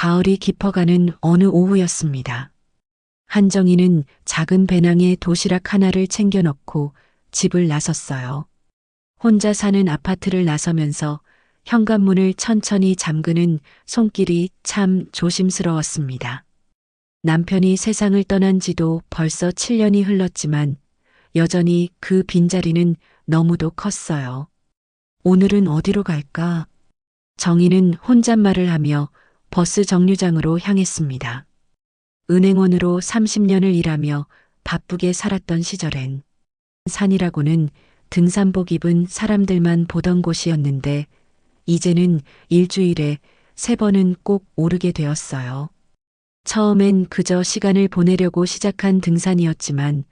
가을이 깊어가는 어느 오후였습니다. 한정희는 작은 배낭에 도시락 하나를 챙겨 넣고 집을 나섰어요. 혼자 사는 아파트를 나서면서 현관문을 천천히 잠그는 손길이 참 조심스러웠습니다. 남편이 세상을 떠난 지도 벌써 7년이 흘렀지만 여전히 그 빈자리는 너무도 컸어요. 오늘은 어디로 갈까? 정희는 혼잣말을 하며 버스 정류장으로 향했습니다. 은행원으로 30년을 일하며 바쁘게 살았던 시절엔 산이라고는 등산복 입은 사람들만 보던 곳이었는데 이제는 일주일에 3번은 꼭 오르게 되었어요. 처음엔 그저 시간을 보내려고 시작한 등산이었지만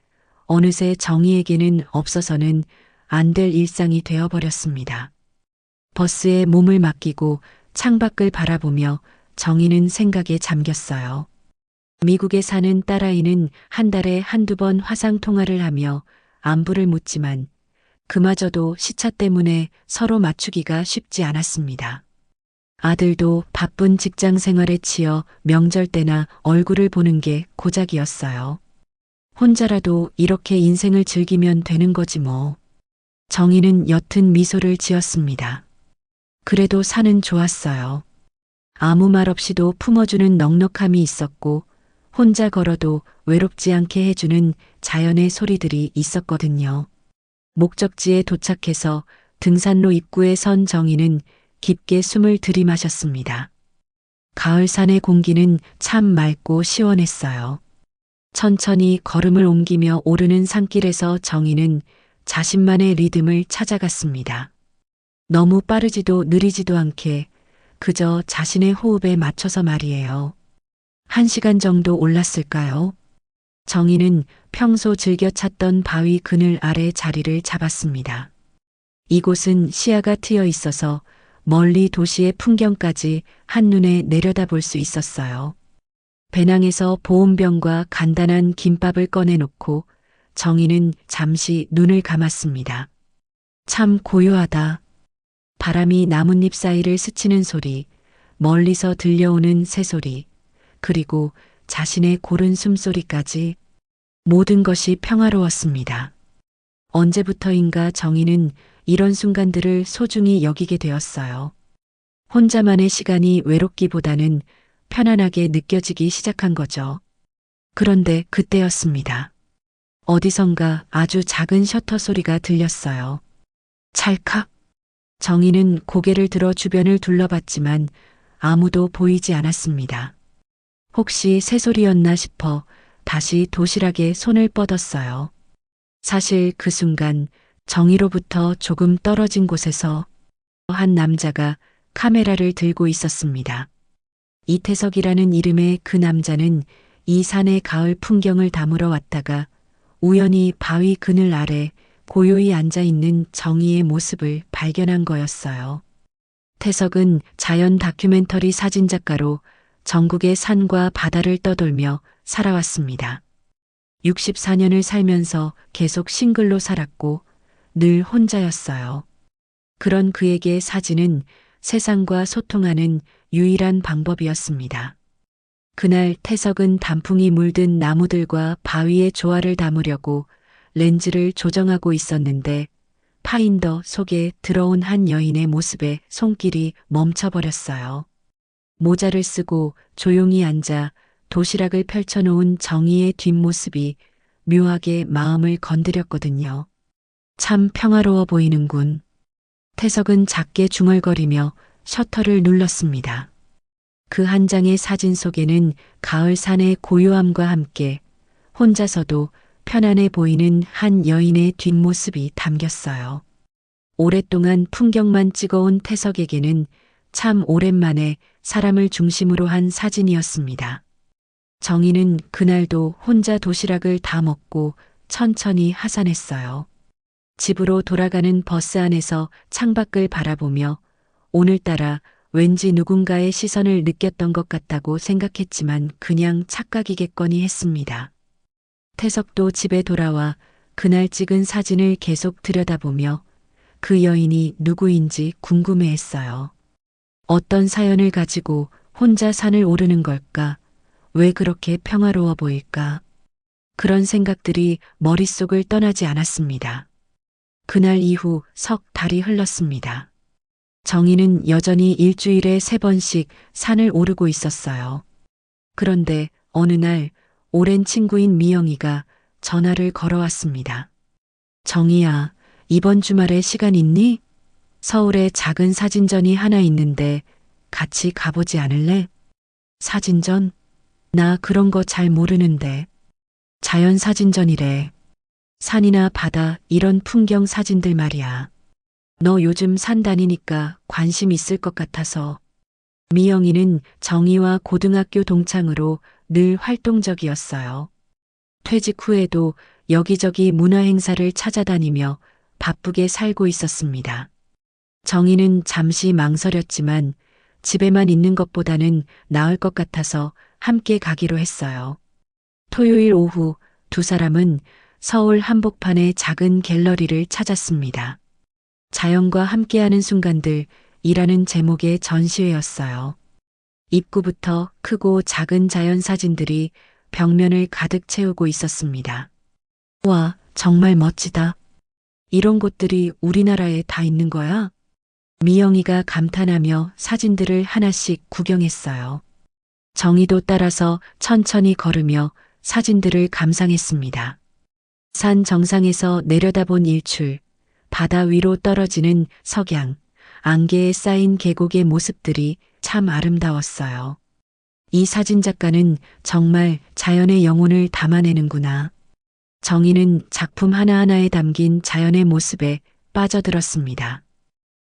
어느새 정희에게는 없어서는 안 될 일상이 되어버렸습니다. 버스에 몸을 맡기고 창밖을 바라보며 정희는 생각에 잠겼어요. 미국에 사는 딸아이는 한 달에 한두 번 화상 통화를 하며 안부를 묻지만 그마저도 시차 때문에 서로 맞추기가 쉽지 않았습니다. 아들도 바쁜 직장 생활에 치여 명절 때나 얼굴을 보는 게 고작이었어요. 혼자라도 이렇게 인생을 즐기면 되는 거지 뭐. 정희는 옅은 미소를 지었습니다. 그래도 사는 좋았어요. 아무 말 없이도 품어주는 넉넉함이 있었고 혼자 걸어도 외롭지 않게 해주는 자연의 소리들이 있었거든요. 목적지에 도착해서 등산로 입구에 선 정희는 깊게 숨을 들이마셨습니다. 가을 산의 공기는 참 맑고 시원했어요. 천천히 걸음을 옮기며 오르는 산길에서 정희는 자신만의 리듬을 찾아갔습니다. 너무 빠르지도 느리지도 않게 그저 자신의 호흡에 맞춰서 말이에요. 1시간 정도 올랐을까요? 정희는 평소 즐겨 찾던 바위 그늘 아래 자리를 잡았습니다. 이곳은 시야가 트여 있어서 멀리 도시의 풍경까지 한눈에 내려다볼 수 있었어요. 배낭에서 보온병과 간단한 김밥을 꺼내놓고 정희는 잠시 눈을 감았습니다. 참 고요하다. 바람이 나뭇잎 사이를 스치는 소리, 멀리서 들려오는 새소리, 그리고 자신의 고른 숨소리까지 모든 것이 평화로웠습니다. 언제부터인가 정희는 이런 순간들을 소중히 여기게 되었어요. 혼자만의 시간이 외롭기보다는 편안하게 느껴지기 시작한 거죠. 그런데 그때였습니다. 어디선가 아주 작은 셔터 소리가 들렸어요. 찰칵. 정희는 고개를 들어 주변을 둘러봤지만 아무도 보이지 않았습니다. 혹시 새소리였나 싶어 다시 도시락에 손을 뻗었어요. 사실 그 순간 정희로부터 조금 떨어진 곳에서 한 남자가 카메라를 들고 있었습니다. 이태석이라는 이름의 그 남자는 이 산의 가을 풍경을 담으러 왔다가 우연히 바위 그늘 아래 고요히 앉아있는 정희의 모습을 발견한 거였어요. 태석은 자연 다큐멘터리 사진작가로 전국의 산과 바다를 떠돌며 살아왔습니다. 64년을 살면서 계속 싱글로 살았고 늘 혼자였어요. 그런 그에게 사진은 세상과 소통하는 유일한 방법이었습니다. 그날 태석은 단풍이 물든 나무들과 바위의 조화를 담으려고 렌즈를 조정하고 있었는데 파인더 속에 들어온 한 여인의 모습에 손길이 멈춰버렸어요. 모자를 쓰고 조용히 앉아 도시락을 펼쳐놓은 정희의 뒷모습이 묘하게 마음을 건드렸거든요. 참 평화로워 보이는군. 태석은 작게 중얼거리며 셔터를 눌렀습니다. 그 한 장의 사진 속에는 가을 산의 고요함과 함께 혼자서도 편안해 보이는 한 여인의 뒷모습이 담겼어요. 오랫동안 풍경만 찍어온 태석에게는 참 오랜만에 사람을 중심으로 한 사진이었습니다. 정희는 그날도 혼자 도시락을 다 먹고 천천히 하산했어요. 집으로 돌아가는 버스 안에서 창밖을 바라보며 오늘따라 왠지 누군가의 시선을 느꼈던 것 같다고 생각했지만 그냥 착각이겠거니 했습니다. 태석도 집에 돌아와 그날 찍은 사진을 계속 들여다보며 그 여인이 누구인지 궁금해했어요. 어떤 사연을 가지고 혼자 산을 오르는 걸까? 왜 그렇게 평화로워 보일까? 그런 생각들이 머릿속을 떠나지 않았습니다. 그날 이후 석 달이 흘렀습니다. 정희는 여전히 일주일에 3번씩 산을 오르고 있었어요. 그런데 어느 날 오랜 친구인 미영이가 전화를 걸어왔습니다. 정희야, 이번 주말에 시간 있니? 서울에 작은 사진전이 하나 있는데 같이 가보지 않을래? 사진전? 나 그런 거 잘 모르는데. 자연 사진전이래. 산이나 바다 이런 풍경 사진들 말이야. 너 요즘 산 다니니까 관심 있을 것 같아서. 미영이는 정희와 고등학교 동창으로 늘 활동적이었어요. 퇴직 후에도 여기저기 문화행사를 찾아다니며 바쁘게 살고 있었습니다. 정희는 잠시 망설였지만 집에만 있는 것보다는 나을 것 같아서 함께 가기로 했어요. 토요일 오후 두 사람은 서울 한복판의 작은 갤러리를 찾았습니다. 자연과 함께하는 순간들 이라는 제목의 전시회였어요. 입구부터 크고 작은 자연 사진들이 벽면을 가득 채우고 있었습니다. 와, 정말 멋지다. 이런 곳들이 우리나라에 다 있는 거야? 미영이가 감탄하며 사진들을 하나씩 구경했어요. 정희도 따라서 천천히 걸으며 사진들을 감상했습니다. 산 정상에서 내려다본 일출, 바다 위로 떨어지는 석양, 안개에 쌓인 계곡의 모습들이 참 아름다웠어요. 이 사진작가는 정말 자연의 영혼을 담아내는구나. 정희는 작품 하나하나에 담긴 자연의 모습에 빠져들었습니다.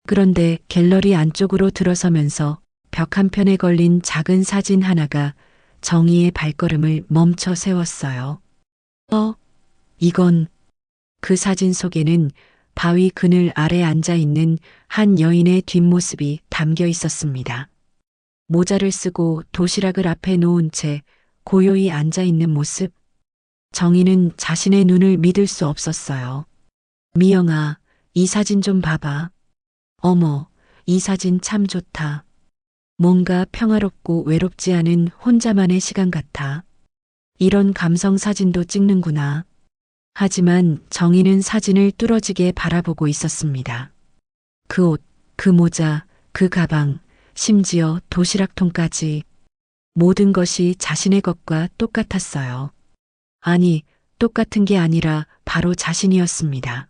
그런데 갤러리 안쪽으로 들어서면서 벽 한편에 걸린 작은 사진 하나가 정희의 발걸음을 멈춰 세웠어요. 이건 그 사진 속에는 바위 그늘 아래 앉아 있는 한 여인의 뒷모습이 담겨 있었습니다. 모자를 쓰고 도시락을 앞에 놓은 채 고요히 앉아 있는 모습. 정희는 자신의 눈을 믿을 수 없었어요. 미영아, 이 사진 좀 봐봐. 어머, 이 사진 참 좋다. 뭔가 평화롭고 외롭지 않은 혼자만의 시간 같아. 이런 감성 사진도 찍는구나. 하지만 정희는 사진을 뚫어지게 바라보고 있었습니다. 그 옷, 그 모자, 그 가방, 심지어 도시락통까지 모든 것이 자신의 것과 똑같았어요. 아니, 똑같은 게 아니라 바로 자신이었습니다.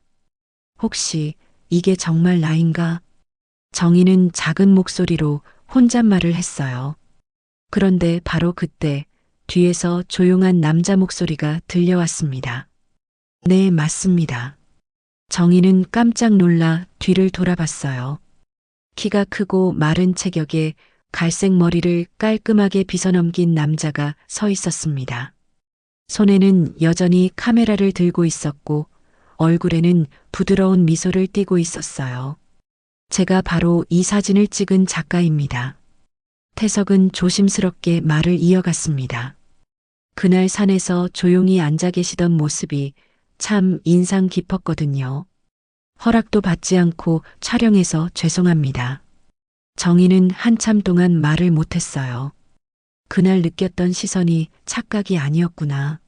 혹시 이게 정말 나인가? 정희는 작은 목소리로 혼잣말을 했어요. 그런데 바로 그때 뒤에서 조용한 남자 목소리가 들려왔습니다. 네, 맞습니다. 정희는 깜짝 놀라 뒤를 돌아봤어요. 키가 크고 마른 체격에 갈색 머리를 깔끔하게 빗어넘긴 남자가 서 있었습니다. 손에는 여전히 카메라를 들고 있었고 얼굴에는 부드러운 미소를 띠고 있었어요. 제가 바로 이 사진을 찍은 작가입니다. 태석은 조심스럽게 말을 이어갔습니다. 그날 산에서 조용히 앉아 계시던 모습이 참 인상 깊었거든요. 허락도 받지 않고 촬영해서 죄송합니다. 정희는 한참 동안 말을 못했어요. 그날 느꼈던 시선이 착각이 아니었구나.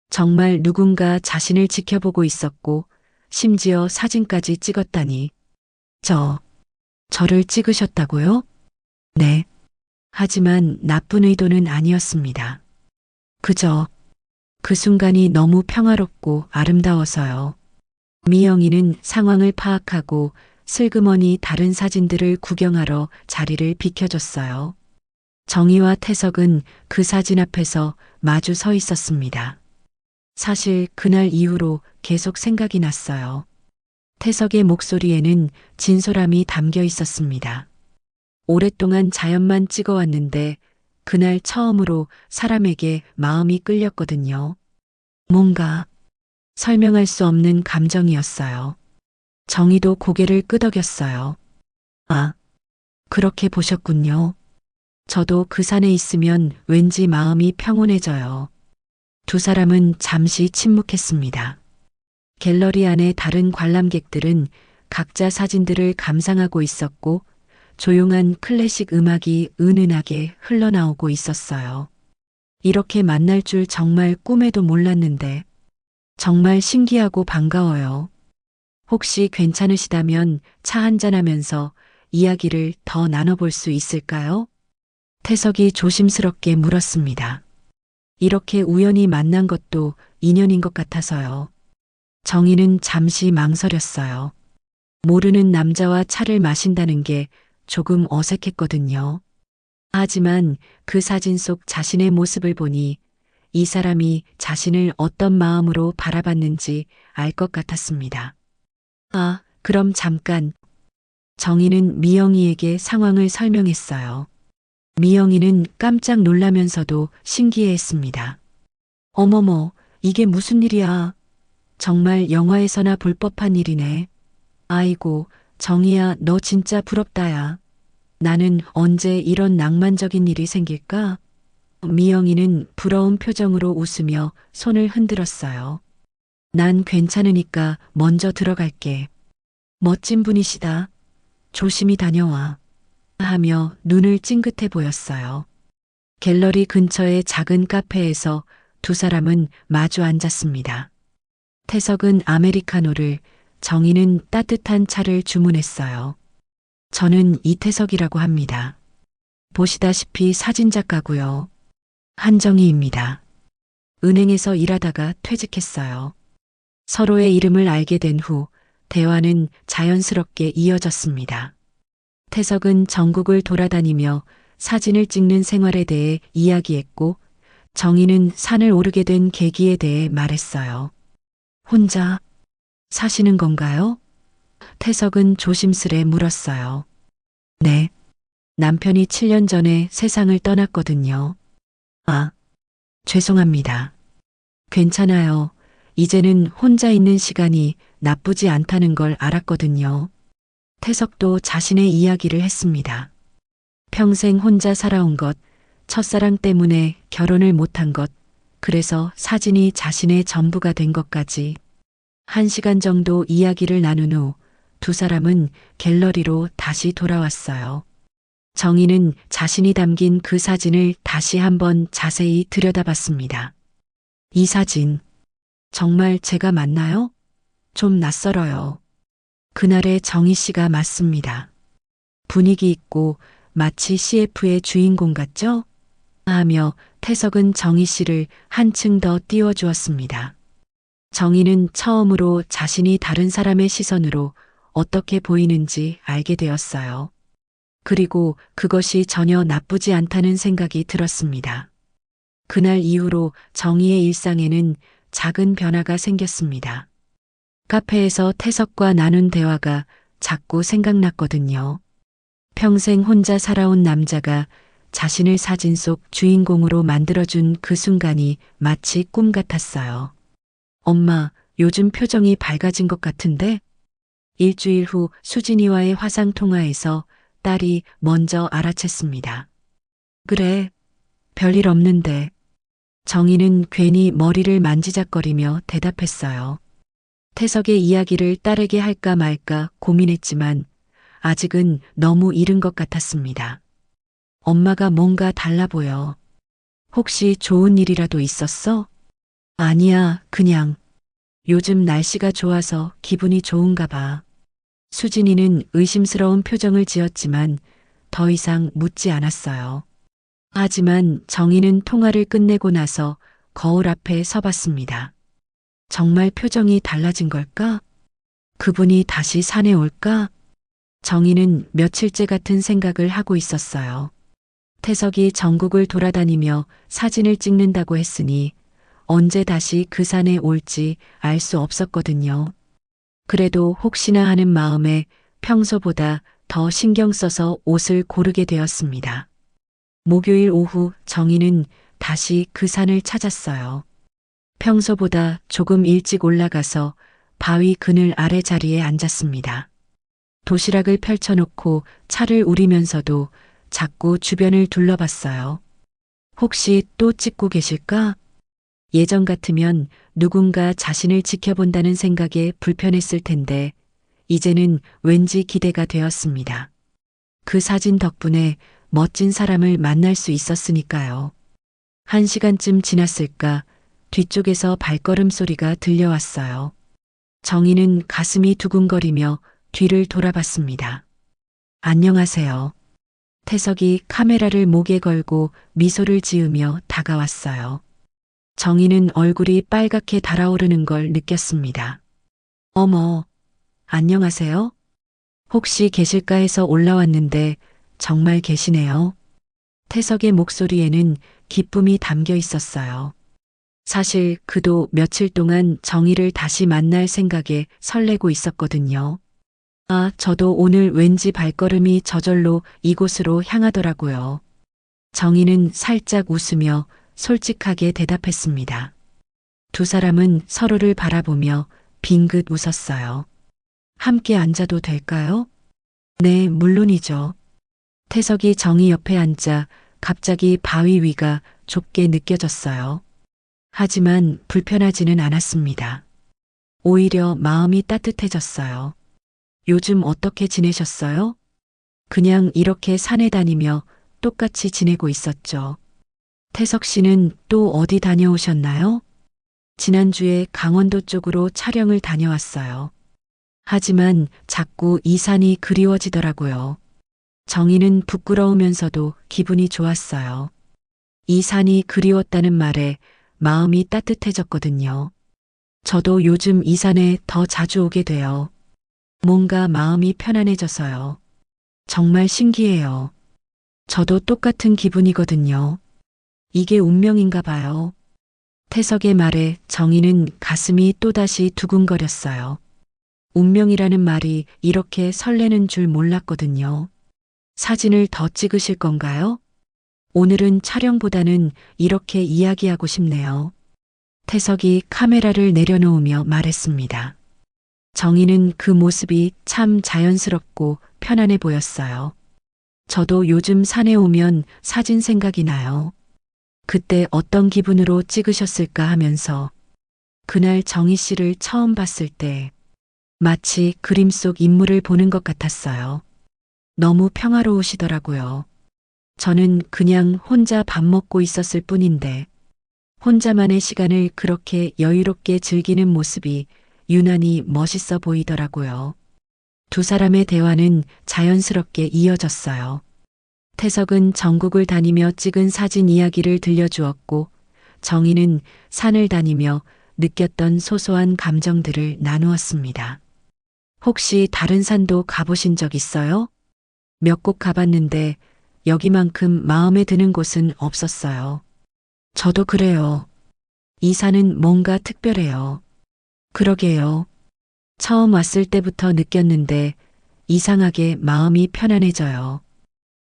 정말 누군가 자신을 지켜보고 있었고 심지어 사진까지 찍었다니. 저를 찍으셨다고요? 네. 하지만 나쁜 의도는 아니었습니다. 그저 그 순간이 너무 평화롭고 아름다워서요. 미영이는 상황을 파악하고 슬그머니 다른 사진들을 구경하러 자리를 비켜줬어요. 정희와 태석은 그 사진 앞에서 마주 서 있었습니다. 사실 그날 이후로 계속 생각이 났어요. 태석의 목소리에는 진솔함이 담겨 있었습니다. 오랫동안 자연만 찍어왔는데 그날 처음으로 사람에게 마음이 끌렸거든요. 뭔가 설명할 수 없는 감정이었어요. 정희도 고개를 끄덕였어요. 아, 그렇게 보셨군요. 저도 그 산에 있으면 왠지 마음이 평온해져요. 두 사람은 잠시 침묵했습니다. 갤러리 안의 다른 관람객들은 각자 사진들을 감상하고 있었고 조용한 클래식 음악이 은은하게 흘러나오고 있었어요. 이렇게 만날 줄 정말 꿈에도 몰랐는데 정말 신기하고 반가워요. 혹시 괜찮으시다면 차 한잔하면서 이야기를 더 나눠볼 수 있을까요? 태석이 조심스럽게 물었습니다. 이렇게 우연히 만난 것도 인연인 것 같아서요. 정희는 잠시 망설였어요. 모르는 남자와 차를 마신다는 게 조금 어색했거든요. 하지만 그 사진 속 자신의 모습을 보니 이 사람이 자신을 어떤 마음으로 바라봤는지 알 것 같았습니다. 아, 그럼 잠깐. 정희는 미영이에게 상황을 설명했어요. 미영이는 깜짝 놀라면서도 신기해했습니다. 어머머, 이게 무슨 일이야? 정말 영화에서나 볼 법한 일이네. 아이고, 정희야, 너 진짜 부럽다야. 나는 언제 이런 낭만적인 일이 생길까? 미영이는 부러운 표정으로 웃으며 손을 흔들었어요. 난 괜찮으니까 먼저 들어갈게. 멋진 분이시다. 조심히 다녀와. 하며 눈을 찡긋해 보였어요. 갤러리 근처의 작은 카페에서 두 사람은 마주 앉았습니다. 태석은 아메리카노를, 정희는 따뜻한 차를 주문했어요. 저는 이태석이라고 합니다. 보시다시피 사진작가고요. 한정희입니다. 은행에서 일하다가 퇴직했어요. 서로의 이름을 알게 된 후 대화는 자연스럽게 이어졌습니다. 태석은 전국을 돌아다니며 사진을 찍는 생활에 대해 이야기했고 정희는 산을 오르게 된 계기에 대해 말했어요. 혼자 사시는 건가요? 태석은 조심스레 물었어요. 네. 남편이 7년 전에 세상을 떠났거든요. 아, 죄송합니다. 괜찮아요. 이제는 혼자 있는 시간이 나쁘지 않다는 걸 알았거든요. 태석도 자신의 이야기를 했습니다. 평생 혼자 살아온 것, 첫사랑 때문에 결혼을 못한 것, 그래서 사진이 자신의 전부가 된 것까지. 1시간 정도 이야기를 나눈 후 두 사람은 갤러리로 다시 돌아왔어요. 정희는 자신이 담긴 그 사진을 다시 한번 자세히 들여다봤습니다. 이 사진, 정말 제가 맞나요? 좀 낯설어요. 그날의 정희 씨가 맞습니다. 분위기 있고 마치 CF의 주인공 같죠? 하며 태석은 정희 씨를 한층 더 띄워주었습니다. 정희는 처음으로 자신이 다른 사람의 시선으로 어떻게 보이는지 알게 되었어요. 그리고 그것이 전혀 나쁘지 않다는 생각이 들었습니다. 그날 이후로 정희의 일상에는 작은 변화가 생겼습니다. 카페에서 태석과 나눈 대화가 자꾸 생각났거든요. 평생 혼자 살아온 남자가 자신을 사진 속 주인공으로 만들어준 그 순간이 마치 꿈 같았어요. 엄마, 요즘 표정이 밝아진 것 같은데? 일주일 후 수진이와의 화상 통화에서 딸이 먼저 알아챘습니다. 그래, 별일 없는데. 정희는 괜히 머리를 만지작거리며 대답했어요. 태석의 이야기를 딸에게 할까 말까 고민했지만 아직은 너무 이른 것 같았습니다. 엄마가 뭔가 달라 보여. 혹시 좋은 일이라도 있었어? 아니야, 그냥. 요즘 날씨가 좋아서 기분이 좋은가 봐. 수진이는 의심스러운 표정을 지었지만 더 이상 묻지 않았어요. 하지만 정희는 통화를 끝내고 나서 거울 앞에 서봤습니다. 정말 표정이 달라진 걸까? 그분이 다시 산에 올까? 정희는 며칠째 같은 생각을 하고 있었어요. 태석이 전국을 돌아다니며 사진을 찍는다고 했으니 언제 다시 그 산에 올지 알 수 없었거든요. 그래도 혹시나 하는 마음에 평소보다 더 신경 써서 옷을 고르게 되었습니다. 목요일 오후 정희는 다시 그 산을 찾았어요. 평소보다 조금 일찍 올라가서 바위 그늘 아래 자리에 앉았습니다. 도시락을 펼쳐놓고 차를 우리면서도 자꾸 주변을 둘러봤어요. 혹시 또 찍고 계실까? 예전 같으면 누군가 자신을 지켜본다는 생각에 불편했을 텐데 이제는 왠지 기대가 되었습니다. 그 사진 덕분에 멋진 사람을 만날 수 있었으니까요. 1시간쯤 지났을까 뒤쪽에서 발걸음 소리가 들려왔어요. 정희는 가슴이 두근거리며 뒤를 돌아봤습니다. 안녕하세요. 태석이 카메라를 목에 걸고 미소를 지으며 다가왔어요. 정희는 얼굴이 빨갛게 달아오르는 걸 느꼈습니다. 어머, 안녕하세요? 혹시 계실까 해서 올라왔는데 정말 계시네요. 태석의 목소리에는 기쁨이 담겨 있었어요. 사실 그도 며칠 동안 정희를 다시 만날 생각에 설레고 있었거든요. 아, 저도 오늘 왠지 발걸음이 저절로 이곳으로 향하더라고요. 정희는 살짝 웃으며 솔직하게 대답했습니다. 두 사람은 서로를 바라보며 빙긋 웃었어요. 함께 앉아도 될까요? 네, 물론이죠. 태석이 정희 옆에 앉자 갑자기 바위 위가 좁게 느껴졌어요. 하지만 불편하지는 않았습니다. 오히려 마음이 따뜻해졌어요. 요즘 어떻게 지내셨어요? 그냥 이렇게 산에 다니며 똑같이 지내고 있었죠. 태석 씨는 또 어디 다녀오셨나요? 지난주에 강원도 쪽으로 촬영을 다녀왔어요. 하지만 자꾸 이 산이 그리워지더라고요. 정희는 부끄러우면서도 기분이 좋았어요. 이 산이 그리웠다는 말에 마음이 따뜻해졌거든요. 저도 요즘 이 산에 더 자주 오게 돼요. 뭔가 마음이 편안해져서요. 정말 신기해요. 저도 똑같은 기분이거든요. 이게 운명인가 봐요. 태석의 말에 정희는 가슴이 또다시 두근거렸어요. 운명이라는 말이 이렇게 설레는 줄 몰랐거든요. 사진을 더 찍으실 건가요? 오늘은 촬영보다는 이렇게 이야기하고 싶네요. 태석이 카메라를 내려놓으며 말했습니다. 정희는 그 모습이 참 자연스럽고 편안해 보였어요. 저도 요즘 산에 오면 사진 생각이 나요. 그때 어떤 기분으로 찍으셨을까 하면서 그날 정희 씨를 처음 봤을 때 마치 그림 속 인물을 보는 것 같았어요. 너무 평화로우시더라고요. 저는 그냥 혼자 밥 먹고 있었을 뿐인데 혼자만의 시간을 그렇게 여유롭게 즐기는 모습이 유난히 멋있어 보이더라고요. 두 사람의 대화는 자연스럽게 이어졌어요. 태석은 전국을 다니며 찍은 사진 이야기를 들려주었고 정희는 산을 다니며 느꼈던 소소한 감정들을 나누었습니다. 혹시 다른 산도 가보신 적 있어요? 몇 곳 가봤는데 여기만큼 마음에 드는 곳은 없었어요. 저도 그래요. 이 산은 뭔가 특별해요. 그러게요. 처음 왔을 때부터 느꼈는데 이상하게 마음이 편안해져요.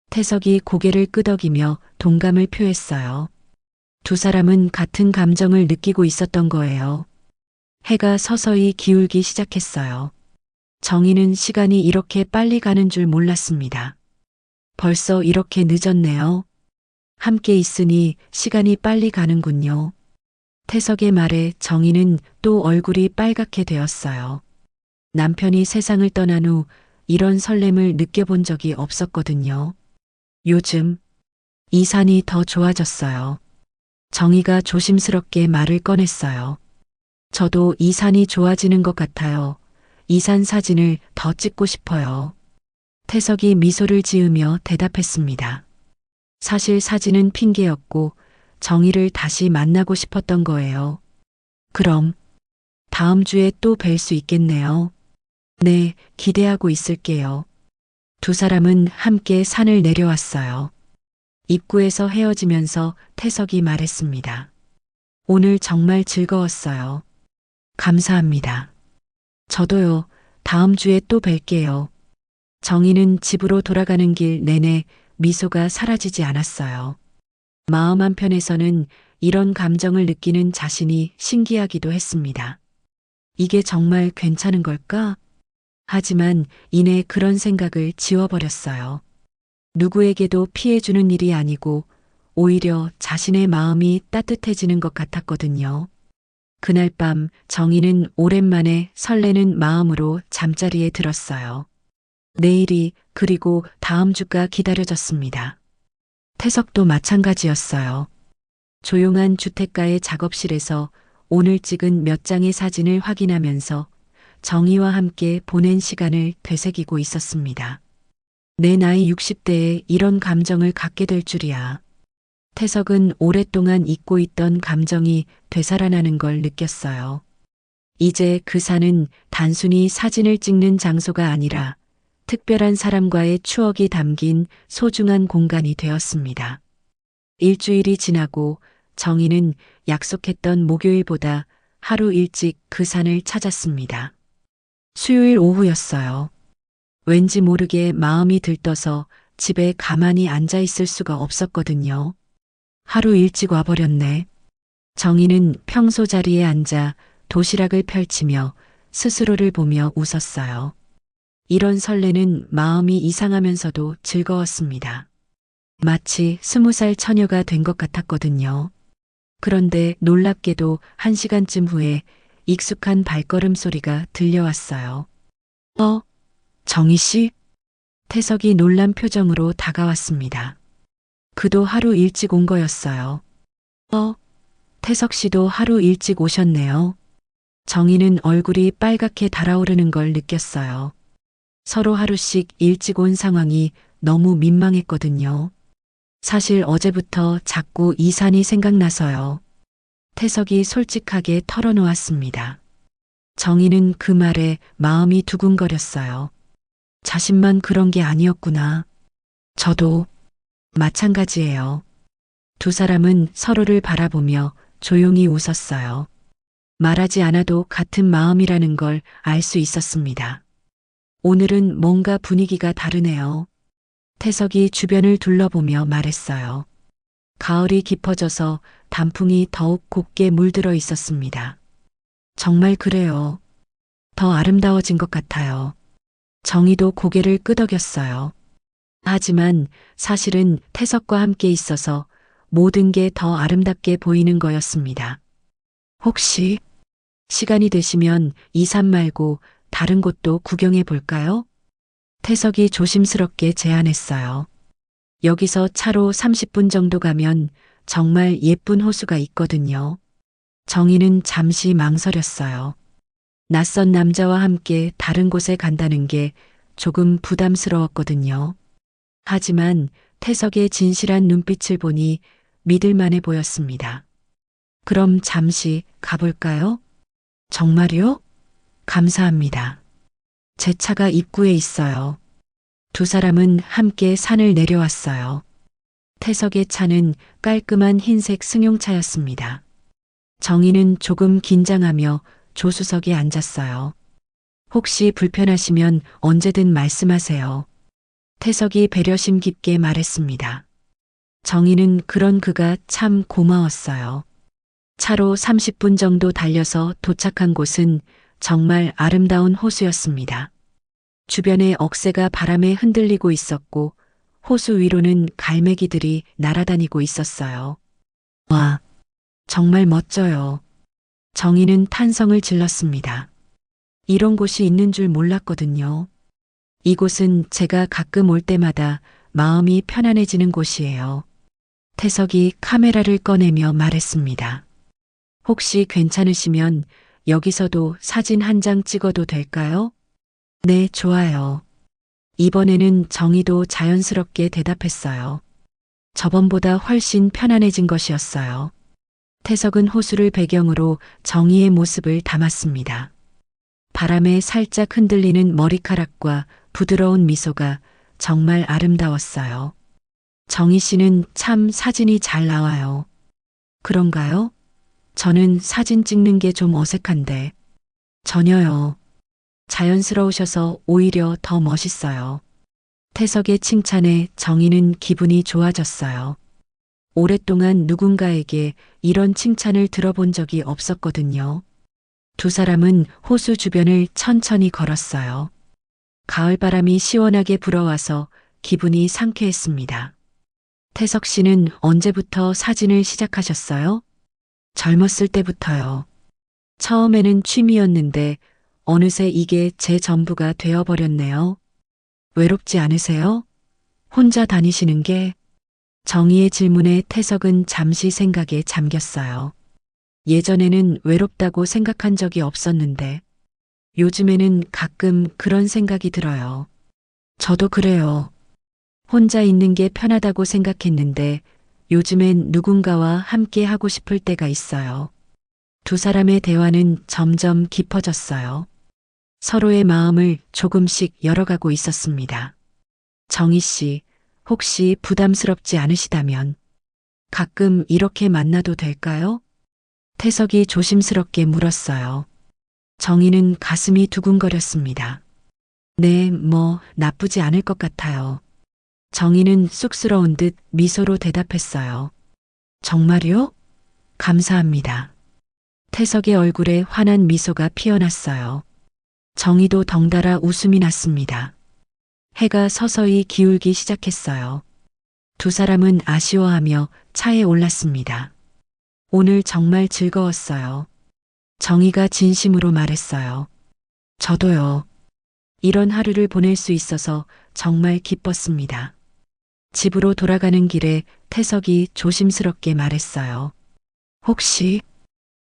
태석이 고개를 끄덕이며 동감을 표했어요. 두 사람은 같은 감정을 느끼고 있었던 거예요. 해가 서서히 기울기 시작했어요. 정희는 시간이 이렇게 빨리 가는 줄 몰랐습니다. 벌써 이렇게 늦었네요. 함께 있으니 시간이 빨리 가는군요. 태석의 말에 정희는 또 얼굴이 빨갛게 되었어요. 남편이 세상을 떠난 후 이런 설렘을 느껴본 적이 없었거든요. 요즘 이 산이 더 좋아졌어요. 정희가 조심스럽게 말을 꺼냈어요. 저도 이 산이 좋아지는 것 같아요. 이 산 사진을 더 찍고 싶어요. 태석이 미소를 지으며 대답했습니다. 사실 사진은 핑계였고 정희를 다시 만나고 싶었던 거예요. 그럼 다음 주에 또 뵐 수 있겠네요. 네, 기대하고 있을게요. 두 사람은 함께 산을 내려왔어요. 입구에서 헤어지면서 태석이 말했습니다. 오늘 정말 즐거웠어요. 감사합니다. 저도요. 다음 주에 또 뵐게요. 정희는 집으로 돌아가는 길 내내 미소가 사라지지 않았어요. 마음 한편에서는 이런 감정을 느끼는 자신이 신기하기도 했습니다. 이게 정말 괜찮은 걸까? 하지만 이내 그런 생각을 지워버렸어요. 누구에게도 피해주는 일이 아니고 오히려 자신의 마음이 따뜻해지는 것 같았거든요. 그날 밤 정희는 오랜만에 설레는 마음으로 잠자리에 들었어요. 내일이 그리고 다음 주가 기다려졌습니다. 태석도 마찬가지였어요. 조용한 주택가의 작업실에서 오늘 찍은 몇 장의 사진을 확인하면서 정희와 함께 보낸 시간을 되새기고 있었습니다. 내 나이 60대에 이런 감정을 갖게 될 줄이야. 태석은 오랫동안 잊고 있던 감정이 되살아나는 걸 느꼈어요. 이제 그 산은 단순히 사진을 찍는 장소가 아니라 특별한 사람과의 추억이 담긴 소중한 공간이 되었습니다. 일주일이 지나고 정희는 약속했던 목요일보다 하루 일찍 그 산을 찾았습니다. 수요일 오후였어요. 왠지 모르게 마음이 들떠서 집에 가만히 앉아 있을 수가 없었거든요. 하루 일찍 와버렸네. 정희는 평소 자리에 앉아 도시락을 펼치며 스스로를 보며 웃었어요. 이런 설레는 마음이 이상하면서도 즐거웠습니다. 마치 20살 처녀가 된 것 같았거든요. 그런데 놀랍게도 1시간쯤 후에 익숙한 발걸음 소리가 들려왔어요. 정희 씨? 태석이 놀란 표정으로 다가왔습니다. 그도 하루 일찍 온 거였어요. 태석 씨도 하루 일찍 오셨네요. 정희는 얼굴이 빨갛게 달아오르는 걸 느꼈어요. 서로 하루씩 일찍 온 상황이 너무 민망했거든요. 사실 어제부터 자꾸 이 산이 생각나서요. 태석이 솔직하게 털어놓았습니다. 정희는 그 말에 마음이 두근거렸어요. 자신만 그런 게 아니었구나. 저도 마찬가지예요. 두 사람은 서로를 바라보며 조용히 웃었어요. 말하지 않아도 같은 마음이라는 걸 알 수 있었습니다. 오늘은 뭔가 분위기가 다르네요. 태석이 주변을 둘러보며 말했어요. 가을이 깊어져서 단풍이 더욱 곱게 물들어 있었습니다. 정말 그래요. 더 아름다워진 것 같아요. 정희도 고개를 끄덕였어요. 하지만 사실은 태석과 함께 있어서 모든 게 더 아름답게 보이는 거였습니다. 혹시 시간이 되시면 이 산 말고 다른 곳도 구경해 볼까요? 태석이 조심스럽게 제안했어요. 여기서 차로 30분 정도 가면 정말 예쁜 호수가 있거든요. 정희는 잠시 망설였어요. 낯선 남자와 함께 다른 곳에 간다는 게 조금 부담스러웠거든요. 하지만 태석의 진실한 눈빛을 보니 믿을 만해 보였습니다. 그럼 잠시 가볼까요? 정말요? 감사합니다. 제 차가 입구에 있어요. 두 사람은 함께 산을 내려왔어요. 태석의 차는 깔끔한 흰색 승용차였습니다. 정희는 조금 긴장하며 조수석에 앉았어요. 혹시 불편하시면 언제든 말씀하세요. 태석이 배려심 깊게 말했습니다. 정희는 그런 그가 참 고마웠어요. 차로 30분 정도 달려서 도착한 곳은 정말 아름다운 호수였습니다. 주변에 억새가 바람에 흔들리고 있었고 호수 위로는 갈매기들이 날아다니고 있었어요. 와, 정말 멋져요. 정희는 탄성을 질렀습니다. 이런 곳이 있는 줄 몰랐거든요. 이곳은 제가 가끔 올 때마다 마음이 편안해지는 곳이에요. 태석이 카메라를 꺼내며 말했습니다. 혹시 괜찮으시면 여기서도 사진 한 장 찍어도 될까요? 네, 좋아요. 이번에는 정희도 자연스럽게 대답했어요. 저번보다 훨씬 편안해진 것이었어요. 태석은 호수를 배경으로 정희의 모습을 담았습니다. 바람에 살짝 흔들리는 머리카락과 부드러운 미소가 정말 아름다웠어요. 정희 씨는 참 사진이 잘 나와요. 그런가요? 저는 사진 찍는 게 좀 어색한데. 전혀요. 자연스러우셔서 오히려 더 멋있어요. 태석의 칭찬에 정희는 기분이 좋아졌어요. 오랫동안 누군가에게 이런 칭찬을 들어본 적이 없었거든요. 두 사람은 호수 주변을 천천히 걸었어요. 가을바람이 시원하게 불어와서 기분이 상쾌했습니다. 태석 씨는 언제부터 사진을 시작하셨어요? 젊었을 때부터요. 처음에는 취미였는데 어느새 이게 제 전부가 되어버렸네요. 외롭지 않으세요? 혼자 다니시는 게? 정희의 질문에 태석은 잠시 생각에 잠겼어요. 예전에는 외롭다고 생각한 적이 없었는데 요즘에는 가끔 그런 생각이 들어요. 저도 그래요. 혼자 있는 게 편하다고 생각했는데 요즘엔 누군가와 함께 하고 싶을 때가 있어요. 두 사람의 대화는 점점 깊어졌어요. 서로의 마음을 조금씩 열어가고 있었습니다. 정희 씨, 혹시 부담스럽지 않으시다면 가끔 이렇게 만나도 될까요? 태석이 조심스럽게 물었어요. 정희는 가슴이 두근거렸습니다. 네, 나쁘지 않을 것 같아요. 정희는 쑥스러운 듯 미소로 대답했어요. 정말요? 감사합니다. 태석의 얼굴에 환한 미소가 피어났어요. 정희도 덩달아 웃음이 났습니다. 해가 서서히 기울기 시작했어요. 두 사람은 아쉬워하며 차에 올랐습니다. 오늘 정말 즐거웠어요. 정희가 진심으로 말했어요. 저도요. 이런 하루를 보낼 수 있어서 정말 기뻤습니다. 집으로 돌아가는 길에 태석이 조심스럽게 말했어요. 혹시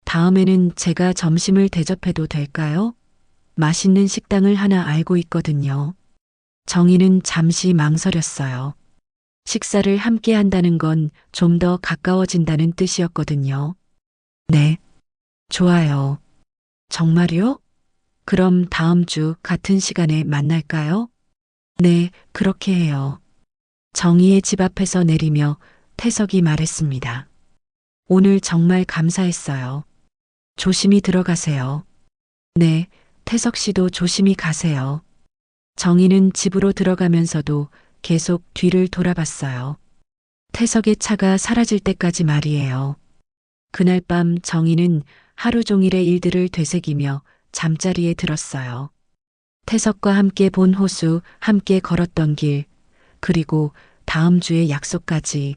다음에는 제가 점심을 대접해도 될까요? 맛있는 식당을 하나 알고 있거든요. 정희는 잠시 망설였어요. 식사를 함께 한다는 건 좀 더 가까워진다는 뜻이었거든요. 네, 좋아요. 정말요? 그럼 다음 주 같은 시간에 만날까요? 네, 그렇게 해요. 정희의 집 앞에서 내리며 태석이 말했습니다. 오늘 정말 감사했어요. 조심히 들어가세요. 네, 태석 씨도 조심히 가세요. 정희는 집으로 들어가면서도 계속 뒤를 돌아봤어요. 태석의 차가 사라질 때까지 말이에요. 그날 밤 정희는 하루 종일의 일들을 되새기며 잠자리에 들었어요. 태석과 함께 본 호수, 함께 걸었던 길, 그리고 다음 주의 약속까지.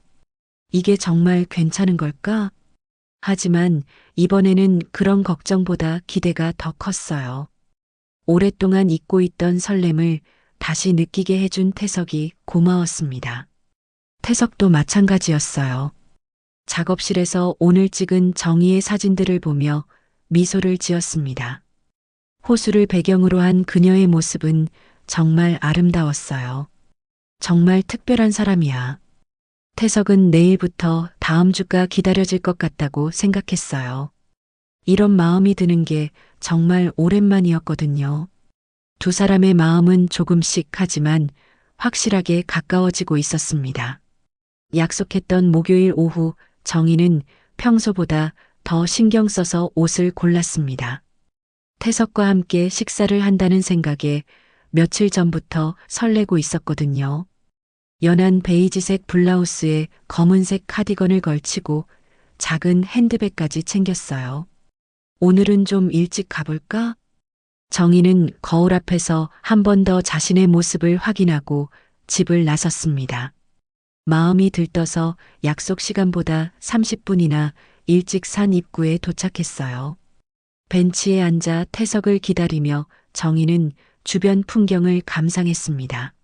이게 정말 괜찮은 걸까? 하지만 이번에는 그런 걱정보다 기대가 더 컸어요. 오랫동안 잊고 있던 설렘을 다시 느끼게 해준 태석이 고마웠습니다. 태석도 마찬가지였어요. 작업실에서 오늘 찍은 정희의 사진들을 보며 미소를 지었습니다. 호수를 배경으로 한 그녀의 모습은 정말 아름다웠어요. 정말 특별한 사람이야. 태석은 내일부터 다음 주가 기다려질 것 같다고 생각했어요. 이런 마음이 드는 게 정말 오랜만이었거든요. 두 사람의 마음은 조금씩 하지만 확실하게 가까워지고 있었습니다. 약속했던 목요일 오후 정희는 평소보다 더 신경 써서 옷을 골랐습니다. 태석과 함께 식사를 한다는 생각에 며칠 전부터 설레고 있었거든요. 연한 베이지색 블라우스에 검은색 카디건을 걸치고 작은 핸드백까지 챙겼어요. 오늘은 좀 일찍 가볼까? 정희는 거울 앞에서 한 번 더 자신의 모습을 확인하고 집을 나섰습니다. 마음이 들떠서 약속 시간보다 30분이나 일찍 산 입구에 도착했어요. 벤치에 앉아 태석을 기다리며 정희는 주변 풍경을 감상했습니다.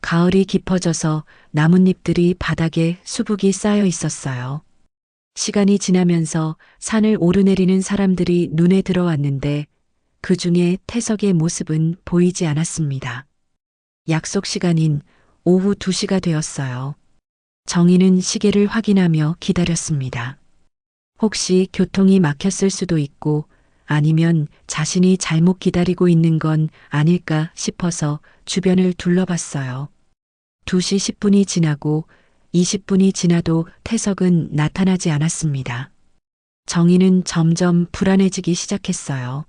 가을이 깊어져서 나뭇잎들이 바닥에 수북이 쌓여 있었어요. 시간이 지나면서 산을 오르내리는 사람들이 눈에 들어왔는데 그 중에 태석의 모습은 보이지 않았습니다. 약속 시간인 오후 2시가 되었어요. 정희는 시계를 확인하며 기다렸습니다. 혹시 교통이 막혔을 수도 있고 아니면 자신이 잘못 기다리고 있는 건 아닐까 싶어서 주변을 둘러봤어요. 2시 10분이 지나고 20분이 지나도 태석은 나타나지 않았습니다. 정희는 점점 불안해지기 시작했어요.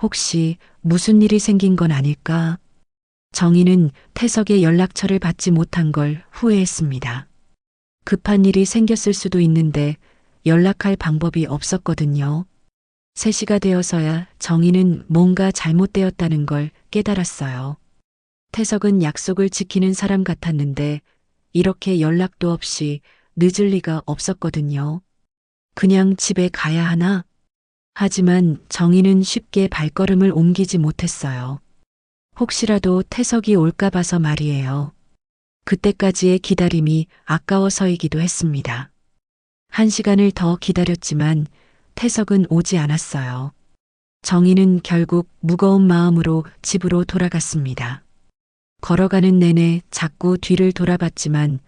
혹시 무슨 일이 생긴 건 아닐까? 정희는 태석의 연락처를 받지 못한 걸 후회했습니다. 급한 일이 생겼을 수도 있는데 연락할 방법이 없었거든요. 3시가 되어서야 정희는 뭔가 잘못되었다는 걸 깨달았어요. 태석은 약속을 지키는 사람 같았는데 이렇게 연락도 없이 늦을 리가 없었거든요. 그냥 집에 가야 하나? 하지만 정희는 쉽게 발걸음을 옮기지 못했어요. 혹시라도 태석이 올까 봐서 말이에요. 그때까지의 기다림이 아까워서이기도 했습니다. 1시간을 더 기다렸지만 태석은 오지 않았어요. 정희는 결국 무거운 마음으로 집으로 돌아갔습니다. 걸어가는 내내 자꾸 뒤를 돌아봤지만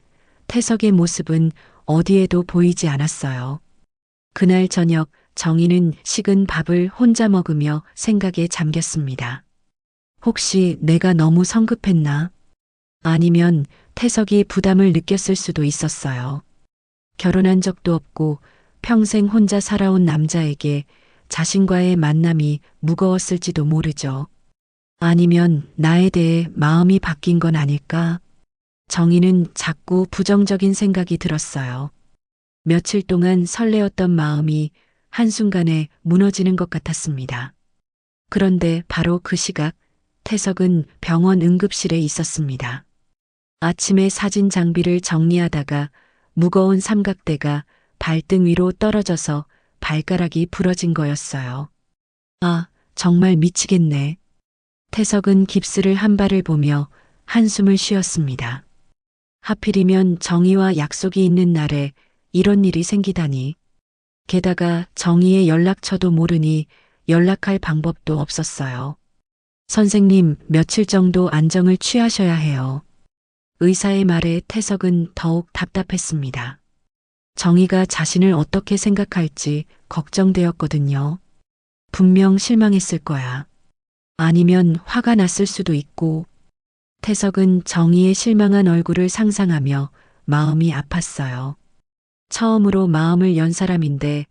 태석의 모습은 어디에도 보이지 않았어요. 그날 저녁 정희는 식은 밥을 혼자 먹으며 생각에 잠겼습니다. 혹시 내가 너무 성급했나? 아니면 태석이 부담을 느꼈을 수도 있었어요. 결혼한 적도 없고 평생 혼자 살아온 남자에게 자신과의 만남이 무거웠을지도 모르죠. 아니면 나에 대해 마음이 바뀐 건 아닐까? 정희는 자꾸 부정적인 생각이 들었어요. 며칠 동안 설레었던 마음이 한순간에 무너지는 것 같았습니다. 그런데 바로 그 시각 태석은 병원 응급실에 있었습니다. 아침에 사진 장비를 정리하다가 무거운 삼각대가 발등 위로 떨어져서 발가락이 부러진 거였어요. 아, 정말 미치겠네. 태석은 깁스를 한 발을 보며 한숨을 쉬었습니다. 하필이면 정희와 약속이 있는 날에 이런 일이 생기다니. 게다가 정희의 연락처도 모르니 연락할 방법도 없었어요. 선생님, 며칠 정도 안정을 취하셔야 해요. 의사의 말에 태석은 더욱 답답했습니다. 정희가 자신을 어떻게 생각할지 걱정되었거든요. 분명 실망했을 거야. 아니면 화가 났을 수도 있고. 태석은 정희의 실망한 얼굴을 상상하며 마음이 아팠어요. 처음으로 마음을 연 사람인데